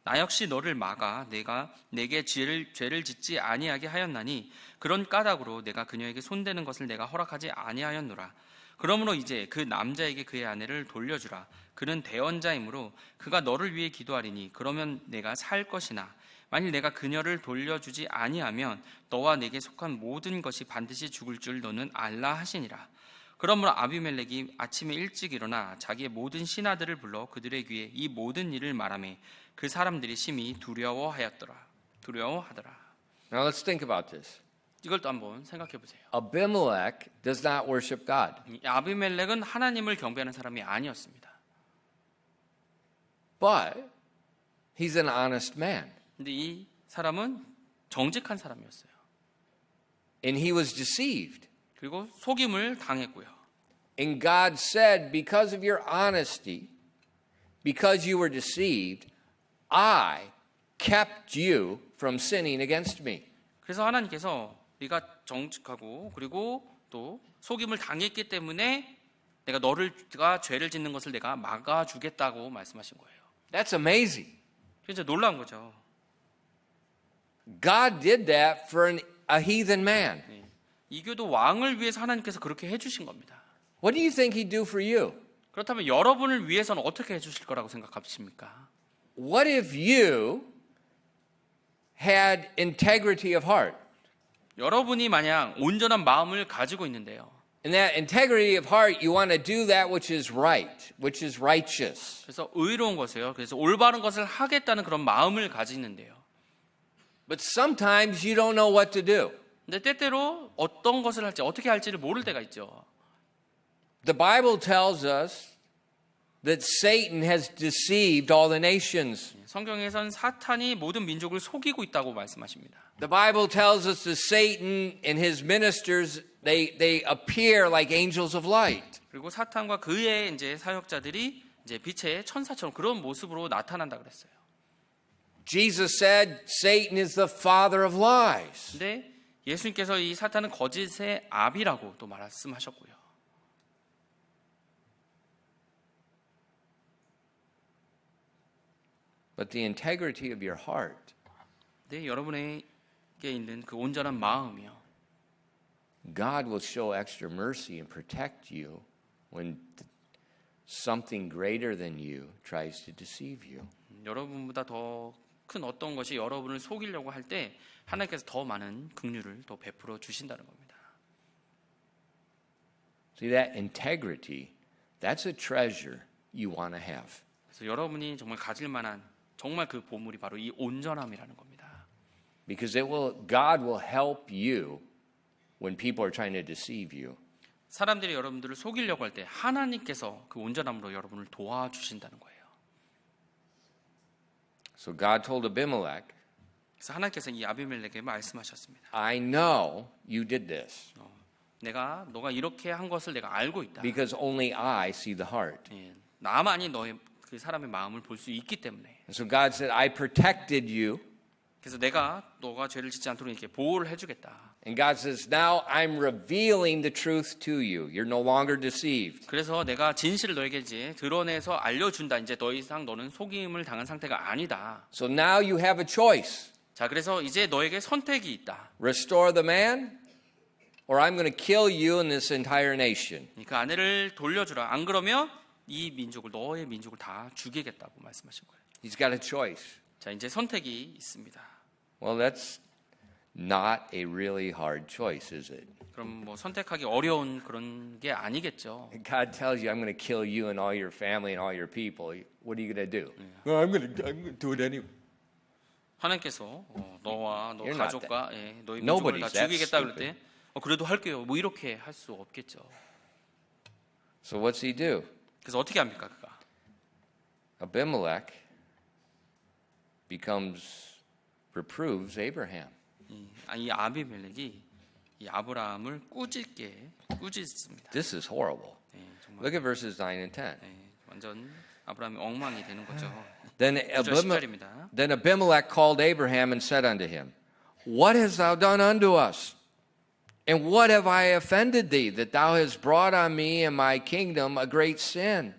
나 역시 너를 막아 내가 내게 죄를 짓지 아니하게 하였나니 그런 까닭으로 내가 그녀에게 손대는 것을 내가 허락하지 아니하였노라. 그러므로 이제 그 남자에게 그의 아내를 돌려주라. 그는 대언자이므로 그가 너를 위해 기도하리니 그러면 내가 살 것이나 만일 내가 그녀를 돌려주지 아니하면 너와 내게 속한 모든 것이 반드시 죽을 줄 너는 알라 하시니라. 그러므로 아비멜렉이 아침에 일찍 일어나 자기의 모든 신하들을 불러 그들의 귀에 이 모든 일을 말하며 그 사람들이 심히 두려워하더라. Now let's think about this. 이걸 또 한번 생각해 보세요. Abimelech does not worship God. 아비멜렉은 하나님을 경배하는 사람이 아니었습니다. But he's an honest man. 근데 이 사람은 정직한 사람이었어요. And he was deceived. 그리고 속임을 당했고요. And God said, because of your honesty, because you were deceived, I kept you from sinning against me. 그래서 하나님께서 네가 정직하고 그리고 또 속임을 당했기 때문에 내가 죄를 짓는 것을 내가 막아주겠다고 말씀하신 거예요. That's amazing. 진짜 놀라운 거죠. God did that for a heathen man. 이교도 왕을 위해서 하나님께서 그렇게 해주신 겁니다. What do you think he'd do for you? 그렇다면 여러분을 위해서는 어떻게 해주실 거라고 생각하십니까? What if you had integrity of heart? 여러분이 만약 온전한 마음을 가지고 있는데요. In that integrity of heart, you want to do that which is right, which is righteous. 그래서 의로운 것이에요. 그래서 올바른 것을 하겠다는 그런 마음을 가지는데요. But sometimes you don't know what to do. 근데 때때로 어떤 것을 할지 어떻게 할지를 모를 때가 있죠. The Bible tells us that Satan has deceived all the nations. 성경에선 사탄이 모든 민족을 속이고 있다고 말씀하십니다. The Bible tells us that Satan and his ministers they appear like angels of light. 그리고 사탄과 그의 이제 사역자들이 이제 빛의 천사처럼 그런 모습으로 나타난다 그랬어요. Jesus said Satan is the father of lies. 근데 예수님께서 이 사탄은 거짓의 아비라고 또 말씀하셨고요. But the integrity of your heart, 네, 여러분에게 있는 그 온전한 마음이요. God will show extra mercy and protect you when something greater than you tries to deceive you. 여러분보다 더 큰 어떤 것이 여러분을 속이려고 할 때 하나님께서 더 많은 긍휼을 더 베풀어 주신다는 겁니다. See, that integrity, that's a treasure you want to have. 그래서 여러분이 정말 가질 만한 정말 그 보물이 바로 이 온전함이라는 겁니다. Because God will help you when people are trying to deceive you. 사람들이 여러분들을 속이려고 할 때 하나님께서 그 온전함으로 여러분을 도와주신다는 거예요. So God told Abimelech, 그래서 하나님께서 이 아비멜렉에게 말씀하셨습니다. I know you did this 너가 이렇게 한 것을 내가 알고 있다. because only I see the heart. 나만이 너의 그 사람의 마음을 볼 수 있기 때문에. And so God said, I protected you 그래서 내가 너가 죄를 짓지 않도록 이렇게 보호를 해주겠다. And God says, now I'm revealing the truth to you. You're no longer deceived. 그래서 내가 진실을 너에게 이제 드러내서 알려준다. 이제 더 이상 너는 속임을 당한 상태가 아니다. So now you have a choice. 자, 그래서 이제 너에게 선택이 있다. Restore the man, or I'm going to kill you and this entire nation. 그 아내를 돌려주라. 안 그러면 이 민족을 너의 민족을 다 죽이겠다고 말씀하신 거예요. He's got a choice. 자, 이제 선택이 있습니다. Well, that's not a really hard choice, is it? 그럼 뭐 선택하기 어려운 그런 게 아니겠죠. God tells you, I'm going to kill you and all your family and all your people. What are you going to do? Well, I'm going to do it anyway. 하나님께서 너와 너 You're not 가족과 너희 민족을 다 Nobody's that 죽이겠다 그럴 stupid. 때 그래도 할게요. 뭐 이렇게 할 수 없겠죠. So what's he do? 그래서 어떻게 합니까, 그가? Abimelech reproves Abraham. 이 아비멜렉이 이 아브라함을 꾸짖습니다. This is horrible. 정말 Look at verses 9 and 10. 완전 아브라함이 엉망이 되는 거죠. Then 10절입니다. Then Abimelech called Abraham and said unto him, What hast thou done unto us? And what have I offended thee, that thou hast brought on me and my kingdom a great sin?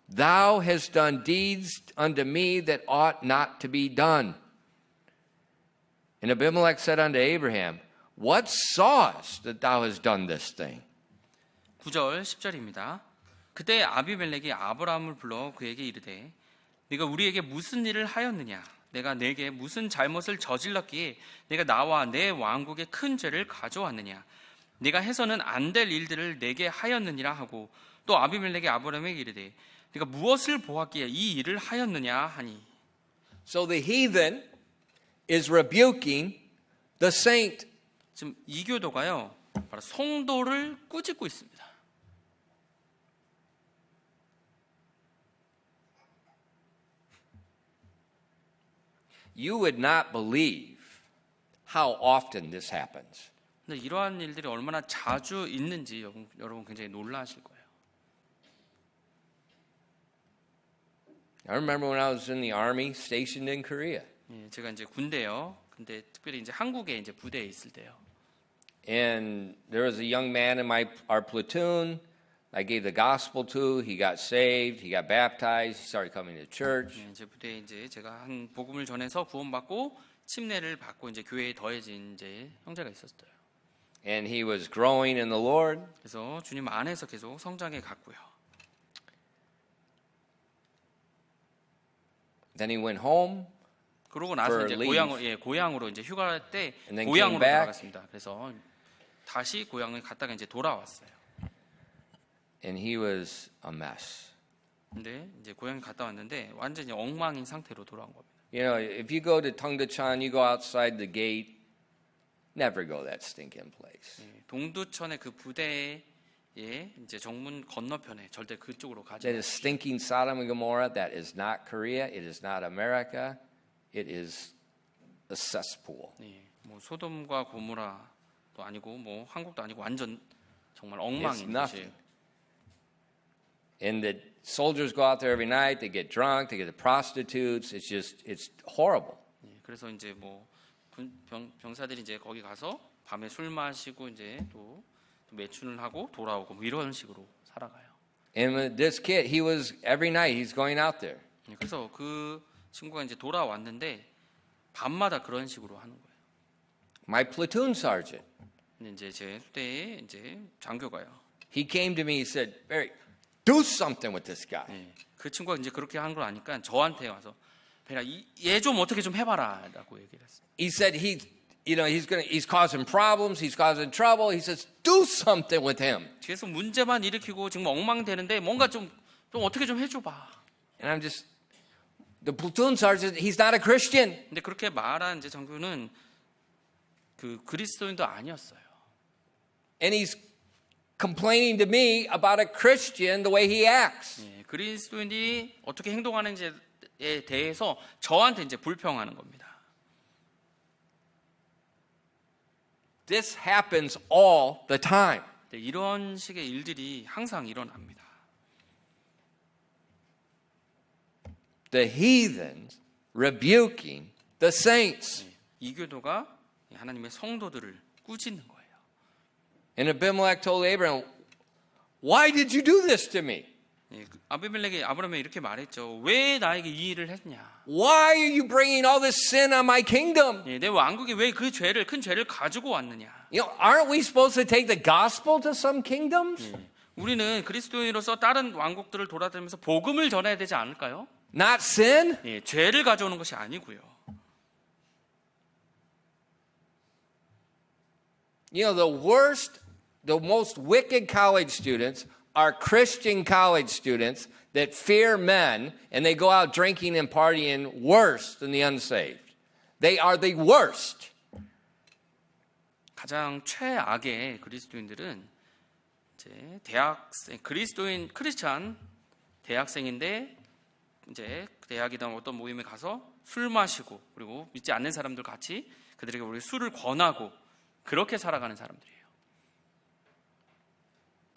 Thou hast done deeds unto me that ought not to be done. And Abimelech said unto Abraham, What sawest that thou hast done this thing? 9절 10절입니다. 그때 아비멜렉이 아브라함을 불러 그에게 이르되 네가 우리에게 무슨 일을 하였느냐? 내가 내게 무슨 잘못을 저질렀기에 내가 나와 내 왕국에 큰 죄를 가져왔느냐? 네가 해서는 안 될 일들을 내게 하였느니라 하고 또 아비멜렉이 아브라함에게 이르되 네가 무엇을 보았기에 이 일을 하였느냐 하니. So the heathen is rebuking the saint. 지금 이교도가요 바로 성도를 꾸짖고 있습니다. You would not believe how often this happens. 근데 이러한 일들이 얼마나 자주 있는지 여러분 굉장히 놀라실 거예요. I remember when I was in the army stationed in Korea. 제가 이제 군대요. 근데 특별히 이제 한국에 이제 부대에 있을 때요. And there was a young man in our platoon I gave the gospel to. He got saved. He got baptized. He started coming to church. 제 부대에 이제 제가 한 복음을 전해서 구원받고 침례를 받고 이제 교회에 더해진 이제 형제가 있었어요. And he was growing in the Lord. 그래서 주님 안에서 계속 성장해 갔고요. Then he went home. 그러고 나서 For 이제 leave. 고향으로 이제 휴가 때 And then 고향으로 came back. 돌아갔습니다. 그래서 다시 고향을 갔다가 이제 돌아왔어요. And he was a mess. 근데 이제 고향에 갔다 왔는데 완전히 엉망인 상태로 돌아온 겁니다. You know, if you go to Tongducheon, you go outside the gate, never go that stinking place. 동두천의 그 부대의 이제 정문 건너편에 절대 그쪽으로 가지 That is stinking Sodom and Gomorrah. That is not Korea. It is not America. It is a cesspool. 뭐 소돔과 고모라도 아니고 뭐 한국도 아니고 완전 정말 It's 엉망인 nothing. 곳이에요. And the soldiers go out there every night. They get drunk. They get the prostitutes. It's horrible. 그래서 이제 뭐 병사들이 이제 거기 가서 밤에 술 마시고 이제 또 매춘을 하고 돌아오고 뭐 이런 식으로 살아가요. And this kid, he was every night. He's going out there. 그래서 그 친구가 이제 돌아왔는데 밤마다 그런 식으로 하는 거예요. My platoon sergeant, 근데 이제 제 수대에 이제 장교가요. he came to me. He said, "Barry, do something with this guy." 그 친구가 이제 그렇게 하는 걸 아니까 저한테 와서 베라 얘 좀 어떻게 좀 해봐라라고 얘기를 했어요. He said he's causing problems. He's causing trouble. He says, "Do something with him." 계속 문제만 일으키고 지금 엉망되는데 뭔가 좀 어떻게 좀 해줘봐. And I'm just, the platoon sergeant, he's not a Christian. 근데 그렇게 말한 이제 장교는 그 그리스도인도 아니었어요. And he's complaining to me about a Christian, the way he acts. 그리스도인이 어떻게 행동하는지에 대해서 저한테 이제 불평하는 겁니다. This happens all the time. 이런 식의 일들이 항상 일어납니다. The heathens rebuking the saints. 이교도가 하나님의 성도들을 꾸짖는 거예요. And Abimelech told Abraham, "Why did you do this to me? 아비멜렉이 아브라함에 이렇게 말했죠. 왜 나에게 이 일을 했냐? Why are you bringing all this sin on my kingdom? 내 왕국에 왜 그 죄를 큰 죄를 가지고 왔느냐? Aren't we supposed to take the gospel to some kingdoms? 우리는 그리스도인으로서 다른 왕국들을 돌아다니면서 복음을 전해야 되지 않을까요? Not sin? 죄를 가져오는 것이 아니고요. The most wicked college students are Christian college students that fear men and they go out drinking and partying worse than the unsaved. They are the worst. 가장 최악의 그리스도인들은 이제 크리스찬 대학생인데 이제 대학이든 어떤 모임에 가서 술 마시고 그리고 믿지 않는 사람들 같이 그들에게 우리 술을 권하고 그렇게 살아가는 사람들이에요.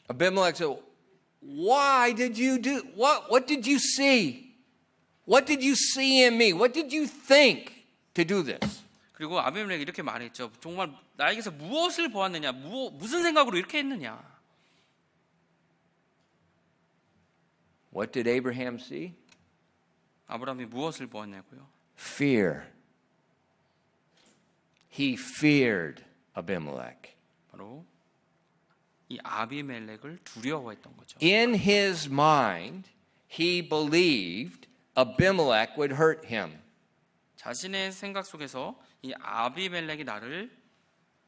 Abimelech said, "Why did you do what did you see? What did you see in me? What did you think to do this?" 그리고 아비멜렉이 이렇게 말했죠. 정말 나에게서 무엇을 보았느냐? 무슨 생각으로 이렇게 했느냐? What did Abraham see? 아브라함이 무엇을 보았냐고요? Fear. He feared Abimelech. 바로 이 아비멜렉을 두려워했던 거죠. In his mind, he believed Abimelech would hurt him. 자신의 생각 속에서 이 아비멜렉이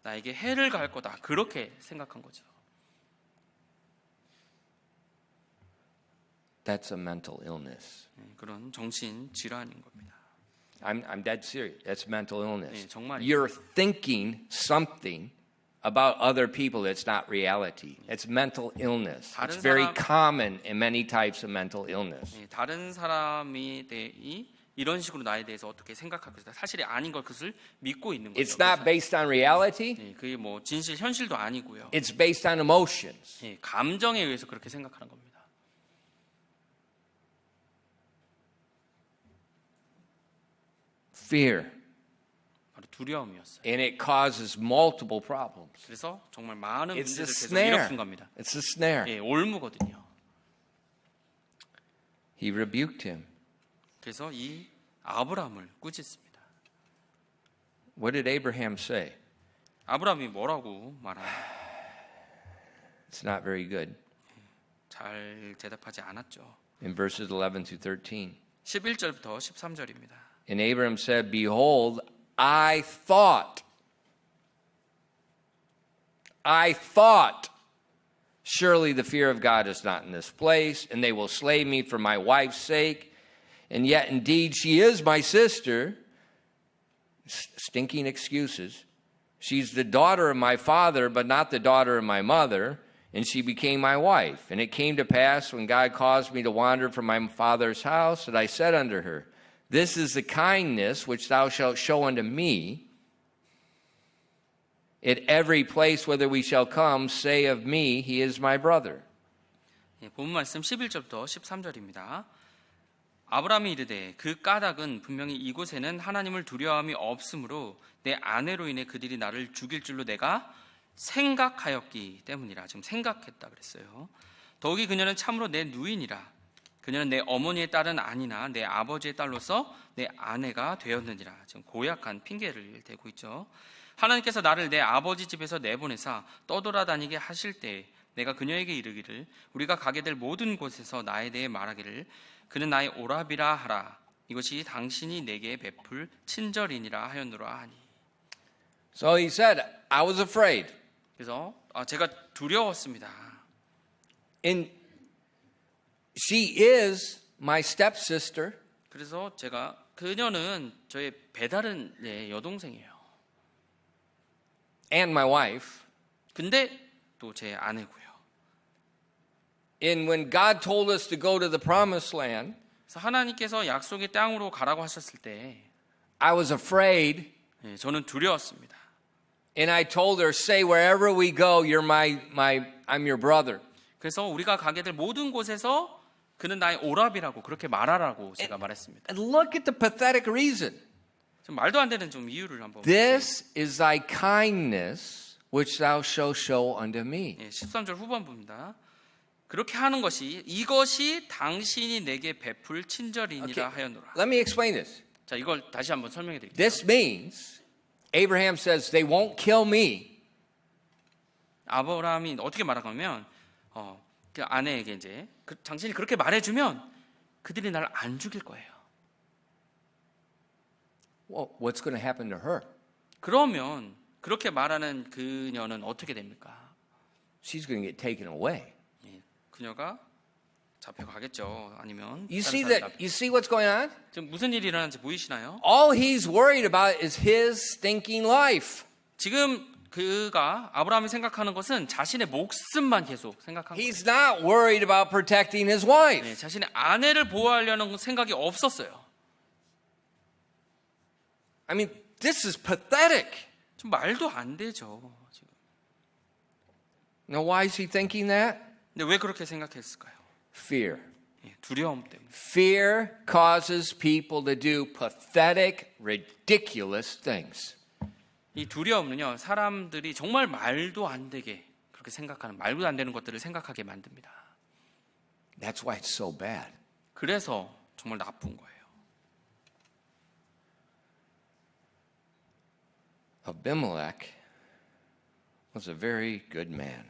나에게 해를 가할 거다. 그렇게 생각한 거죠. That's a mental illness. 그런 정신 질환인 겁니다. I'm dead serious. That's mental illness. 네, 정말이에요. You're thinking something about other people that's not reality. It's mental illness. It's very common in many types of mental illness. 다른 사람에 대해 이런 식으로 나에 대해서 어떻게 생각하고 있다. 사실이 아닌 걸 그것을 믿고 있는 거죠. It's not based on reality. 그게 뭐 진실, 현실도 아니고요. It's based on emotions. 감정에 의해서 그렇게 생각하는 겁니다. Fear. 바로 두려움이었어요. And it causes multiple problems. 그래서 정말 많은 It's a 문제를 계속 snare. 일으킨 겁니다. It's a snare. 올무거든요. He rebuked him. 그래서 이 아브라함을 꾸짖습니다. What did Abraham say? 아브라함이 뭐라고 말하나? It's not very good. 잘 대답하지 않았죠. In verses 11 through 13. 11절부터 13절입니다. And Abraham said, "Behold, I thought, surely the fear of God is not in this place, and they will slay me for my wife's sake. And yet, indeed, she is my sister." Stinking excuses. "She's the daughter of my father, but not the daughter of my mother. And she became my wife. And it came to pass when God caused me to wander from my father's house, that I said unto her, This is the kindness which thou shalt show unto me. At every place whither we shall come, say of me, He is my brother." 본 말씀 11절부터 13절입니다. 아브라함이 이르되 그 까닭은 분명히 이곳에는 하나님을 두려워함이 없으므로 내 아내로 인해 그들이 나를 죽일 줄로 내가 생각하였기 때문이라. 지금 생각했다 그랬어요. 더욱이 그녀는 참으로 내 누인이라. 그녀는 내 어머니의 딸은 아니나 내 아버지의 딸로서 내 아내가 되었느니라. 지금 고약한 핑계를 대고 있죠. 하나님께서 나를 내 아버지 집에서 내보내사 떠돌아다니게 하실 때 내가 그녀에게 이르기를 우리가 가게 될 모든 곳에서 나에 대해 말하기를 그는 나의 오라비라 하라. 이것이 당신이 내게 베풀 친절이니라 하였노라 하니. So he said, "I was afraid." 그래서 제가 두려웠습니다. And she is my stepsister. 그래서 그녀는 저의 배다른 여동생이에요. And my wife. 근데 또 제 아내고요. And when God told us to go to the promised land, 그래서 하나님께서 약속의 땅으로 가라고 하셨을 때 I was afraid. 저는 두려웠습니다. And I told her, "Say wherever we go, I'm your brother." 그래서 우리가 가게 될 모든 곳에서 그는 나의 오랍이라고 그렇게 말하라고 제가 말했습니다. And look at the pathetic reason. 좀 말도 안 되는 좀 이유를 한번 This is thy kindness which thou shalt show unto me. 예, 13절 후반부입니다. 그렇게 하는 것이 이것이 당신이 내게 베풀 친절이니라 하였노라. Let me explain this. 자, 이걸 다시 한번 설명해 드릴게요. This means Abraham says they won't kill me. 아브라함이 어떻게 말하냐면 그 아내에게 이제 당신이 그렇게 말해주면 그들이 날 안 죽일 거예요. Well, what's going to happen to her? 그러면 그렇게 말하는 그녀는 어떻게 됩니까? She's going to get taken away. 예, 그녀가 잡혀가겠죠. 아니면 You 다른 see 사람이 that? You see what's going on? 지금 무슨 일이 일어나는지 보이시나요? All he's worried about is his stinking life. 지금 그가 아브라함이 생각하는 것은 자신의 목숨만 계속 생각한 거예요. He's not worried about protecting his wife. 네, 자신의 아내를 보호하려는 생각이 없었어요. I mean, this is pathetic. 좀 말도 안 되죠. 지금. Now, why is he thinking that? 근데 왜 그렇게 생각했을까요? Fear. 예, 두려움 때문에. Fear causes people to do pathetic, ridiculous things. 이 두려움은요, 사람들이 정말 말도 안 되게 그렇게 생각하는, 말도 안 되는 것들을 생각하게 만듭니다. That's why it's so bad. 그래서 정말 나쁜 거예요. Abimelech was a very good man.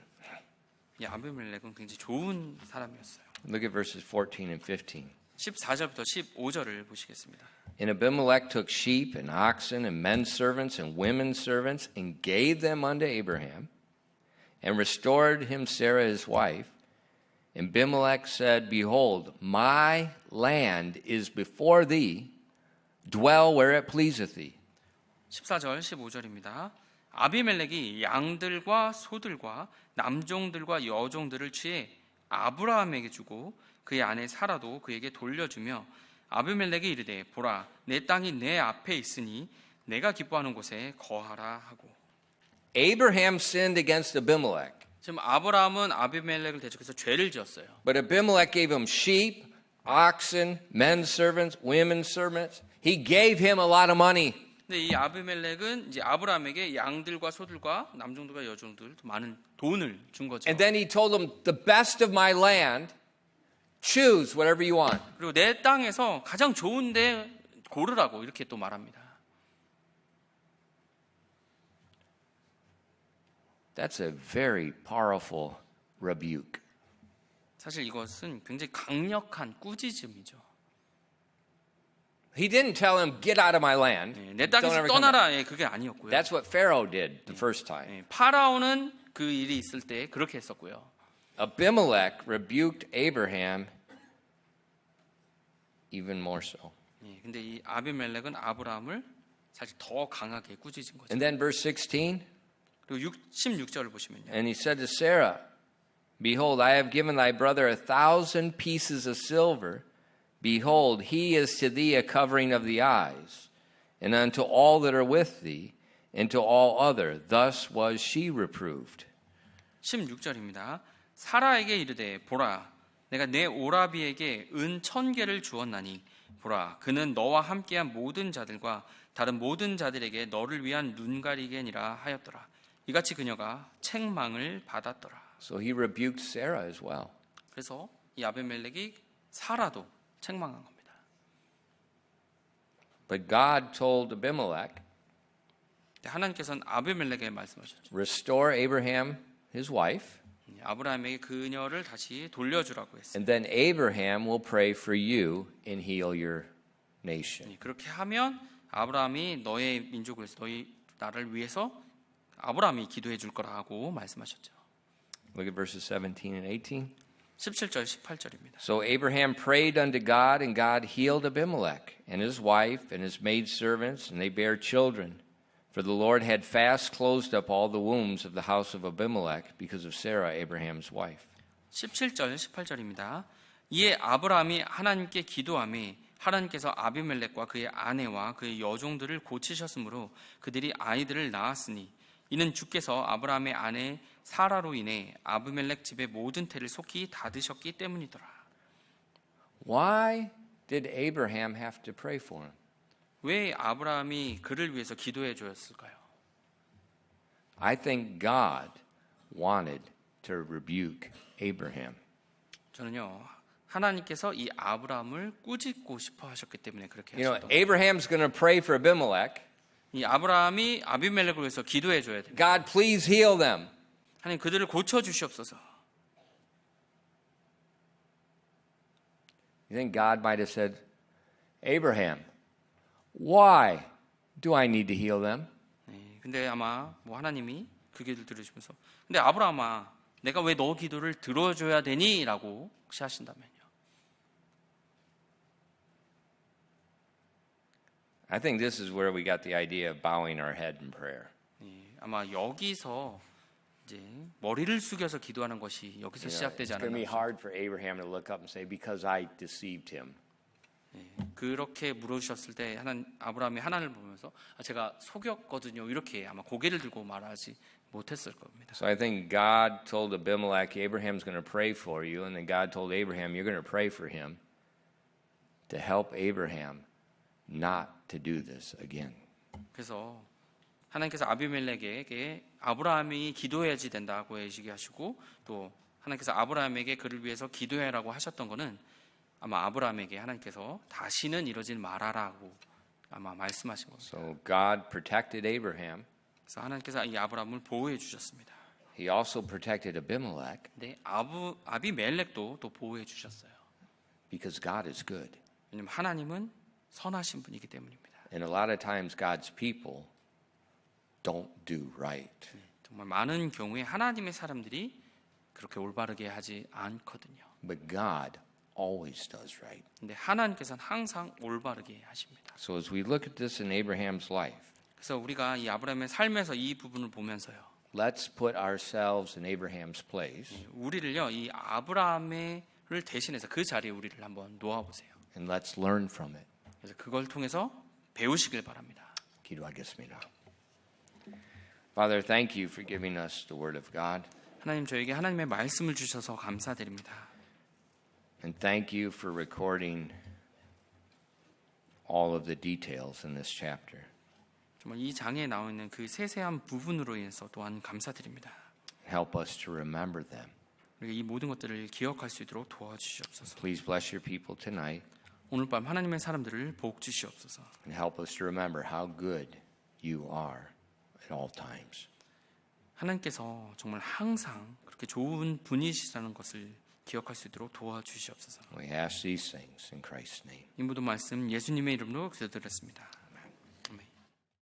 이 아비멜렉은 굉장히 좋은 사람이었어요. Look at verses 14 and 15. 14절부터 15절을 보시겠습니다. And Abimelech took sheep and oxen and men servants and women servants and gave them unto Abraham and restored him Sarah his wife. And Abimelech said, Behold, my land is before thee. Dwell where it pleaseth thee. 14절, 15절입니다. 아비멜렉이 양들과 소들과 남종들과 여종들을 취해 아브라함에게 주고 그의 아내 사라도 그에게 돌려주며 아비멜렉이 이르되 보라 내 땅이 내 앞에 있으니 내가 기뻐하는 곳에 거하라 하고. Abraham sinned against Abimelech. 지금 아브라함은 아비멜렉을 대적해서 죄를 지었어요. But Abimelech gave him sheep, oxen, men servants, women servants. He gave him a lot of money. 근데 이 아비멜렉은 이제 아브라함에게 양들과 소들과 남종들과 여종들 많은 돈을 준 거죠. And then he told him, the best of my land, choose whatever you want. 그리고 내 땅에서 가장 좋은데 고르라고 이렇게 또 말합니다. That's a very powerful rebuke. 사실 이것은 굉장히 강력한 꾸짖음이죠. He didn't tell him, get out of my land. 내 Don't 땅에서 ever come back. 떠나라. 예, 그게 아니었고요. That's what Pharaoh did the first time. 예, 파라오는 그 일이 있을 때 그렇게 했었고요. Abimelech rebuked Abraham even more so. 예, 근데 이 아비멜렉은 아브라함을 사실 더 강하게 꾸짖은 거죠. And then verse 16, 그리고 16절을 보시면요. and he said to Sarah, Behold, I have given thy brother 1,000 pieces of silver. Behold, he is to thee a covering of the eyes, and unto all that are with thee, and to all other. Thus was she reproved. 16절입니다. 사라에게 이르되 보라 내가 내 오라비에게 은 1,000개를 주었나니 보라 그는 너와 함께한 모든 자들과 다른 모든 자들에게 너를 위한 눈가리개니라 하였더라. 이같이 그녀가 책망을 받았더라. So he rebuked Sarah as well. 그래서 이 아비멜렉이 사라도 책망한 겁니다. But God told Abimelech, 하나님께서는 아비멜렉에게 말씀하셨죠. restore Abraham his wife, 아브라함에게 그녀를 다시 돌려주라고 했어요. and then Abraham will pray for you and heal your nation. 그렇게 하면 아브라함이 너의 민족을 위해서 너희 나라를 위해서 아브라함이 기도해 줄 거라고 말씀하셨죠. Look at verses 17 and 18. 17절 18절입니다. So Abraham prayed unto God, and God healed Abimelech and his wife and his maidservants, and they bare children. For the Lord had fast closed up all the wombs of the house of Abimelech because of Sarah, Abraham's wife. 17절 18절입니다. 이에 아브라함이 하나님께 기도하며 하나님께서 아비멜렉과 그의 아내와 그의 여종들을 고치셨으므로 그들이 아이들을 낳았으니 이는 주께서 아브라함의 아내 사라로 인해 아비멜렉 집의 모든 태를 속히 닫으셨기 때문이더라. Why did Abraham have to pray for him? 왜 아브라함이 그를 위해서 기도해 주었을까요? I think God wanted to rebuke Abraham. 저는요, 하나님께서 이 아브라함을 꾸짖고 싶어 하셨기 때문에 그렇게 You know, 하셨던 거예요. Abraham's going to pray for Abimelech. 이 아브라함이 아비멜렉을 위해서 기도해 줘야 됩니다. God, please heal them. 하나님 그들을 고쳐 주시옵소서. You think God might have said, Abraham, why do I need to heal them? 네, 근데 아마 뭐 하나님이 그 기도를 들으시면서 근데 아브라함아 내가 왜 너 기도를 들어줘야 되니? 라고 혹시 하신다면요. I think this is where we got the idea of bowing our head in prayer. 네, 아마 여기서 이제 머리를 숙여서 기도하는 것이 여기서 You know, 시작되지 it's going to be 않았나. hard for Abraham to look up and say, because I deceived him. 그렇게 물으셨을 때 아브라함이 하나님을 보면서 제가 속였거든요. 이렇게 아마 고개를 들고 말하지 못했을 겁니다. So I think God told Abimelech, Abraham's going to pray for you. And then God told Abraham, you're going to pray for him to help Abraham not to do this again. 그래서 하나님께서 아비멜렉에게 아브라함이 기도해야지 된다고 얘기하시고 또 하나님께서 아브라함에게 그를 위해서 기도해라고 하셨던 것은 아마 아브라함에게 하나님께서 다시는 이러지 말아라고 아마 말씀하신 겁니다. So God protected Abraham. 그래서 하나님께서 이 아브라함을 보호해 주셨습니다. He also protected Abimelech 근데 아비멜렉도 또 보호해 주셨어요. because God is good. 왜냐하면 하나님은 선하신 분이기 때문입니다. And a lot of times God's people don't do right. 정말 많은 경우에 하나님의 사람들이 그렇게 올바르게 하지 않거든요. But God always does right. 근데 하나님께서는 항상 올바르게 하십니다. So as we look at this in Abraham's life, 그래서 우리가 이 아브라함의 삶에서 이 부분을 보면서요. let's put ourselves in Abraham's place 우리를요. 이 아브라함을 대신해서 그 자리에 우리를 한번 놓아 보세요. and let's learn from it. 그래서 그걸 통해서 배우시길 바랍니다. 기도하겠습니다. Father, thank you for giving us the word of God. 하나님 저에게 하나님의 말씀을 주셔서 감사드립니다. And thank you for recording all of the details in this chapter. 정말 이 장에 나와 있는 그 세세한 부분으로 인해서 또한 감사드립니다. Help us to remember them. 우리가 이 모든 것들을 기억할 수 있도록 도와주시옵소서. Please bless your people tonight 오늘 밤 하나님의 사람들을 복 주시옵소서. and help us to remember how good you are at all times. 하나님께서 정말 항상 그렇게 좋은 분이시라는 것을 기억할 수 있도록 도와주시옵소서. We ask these things in Christ's name. 이 모든 말씀 예수님의 이름으로 기도드렸습니다.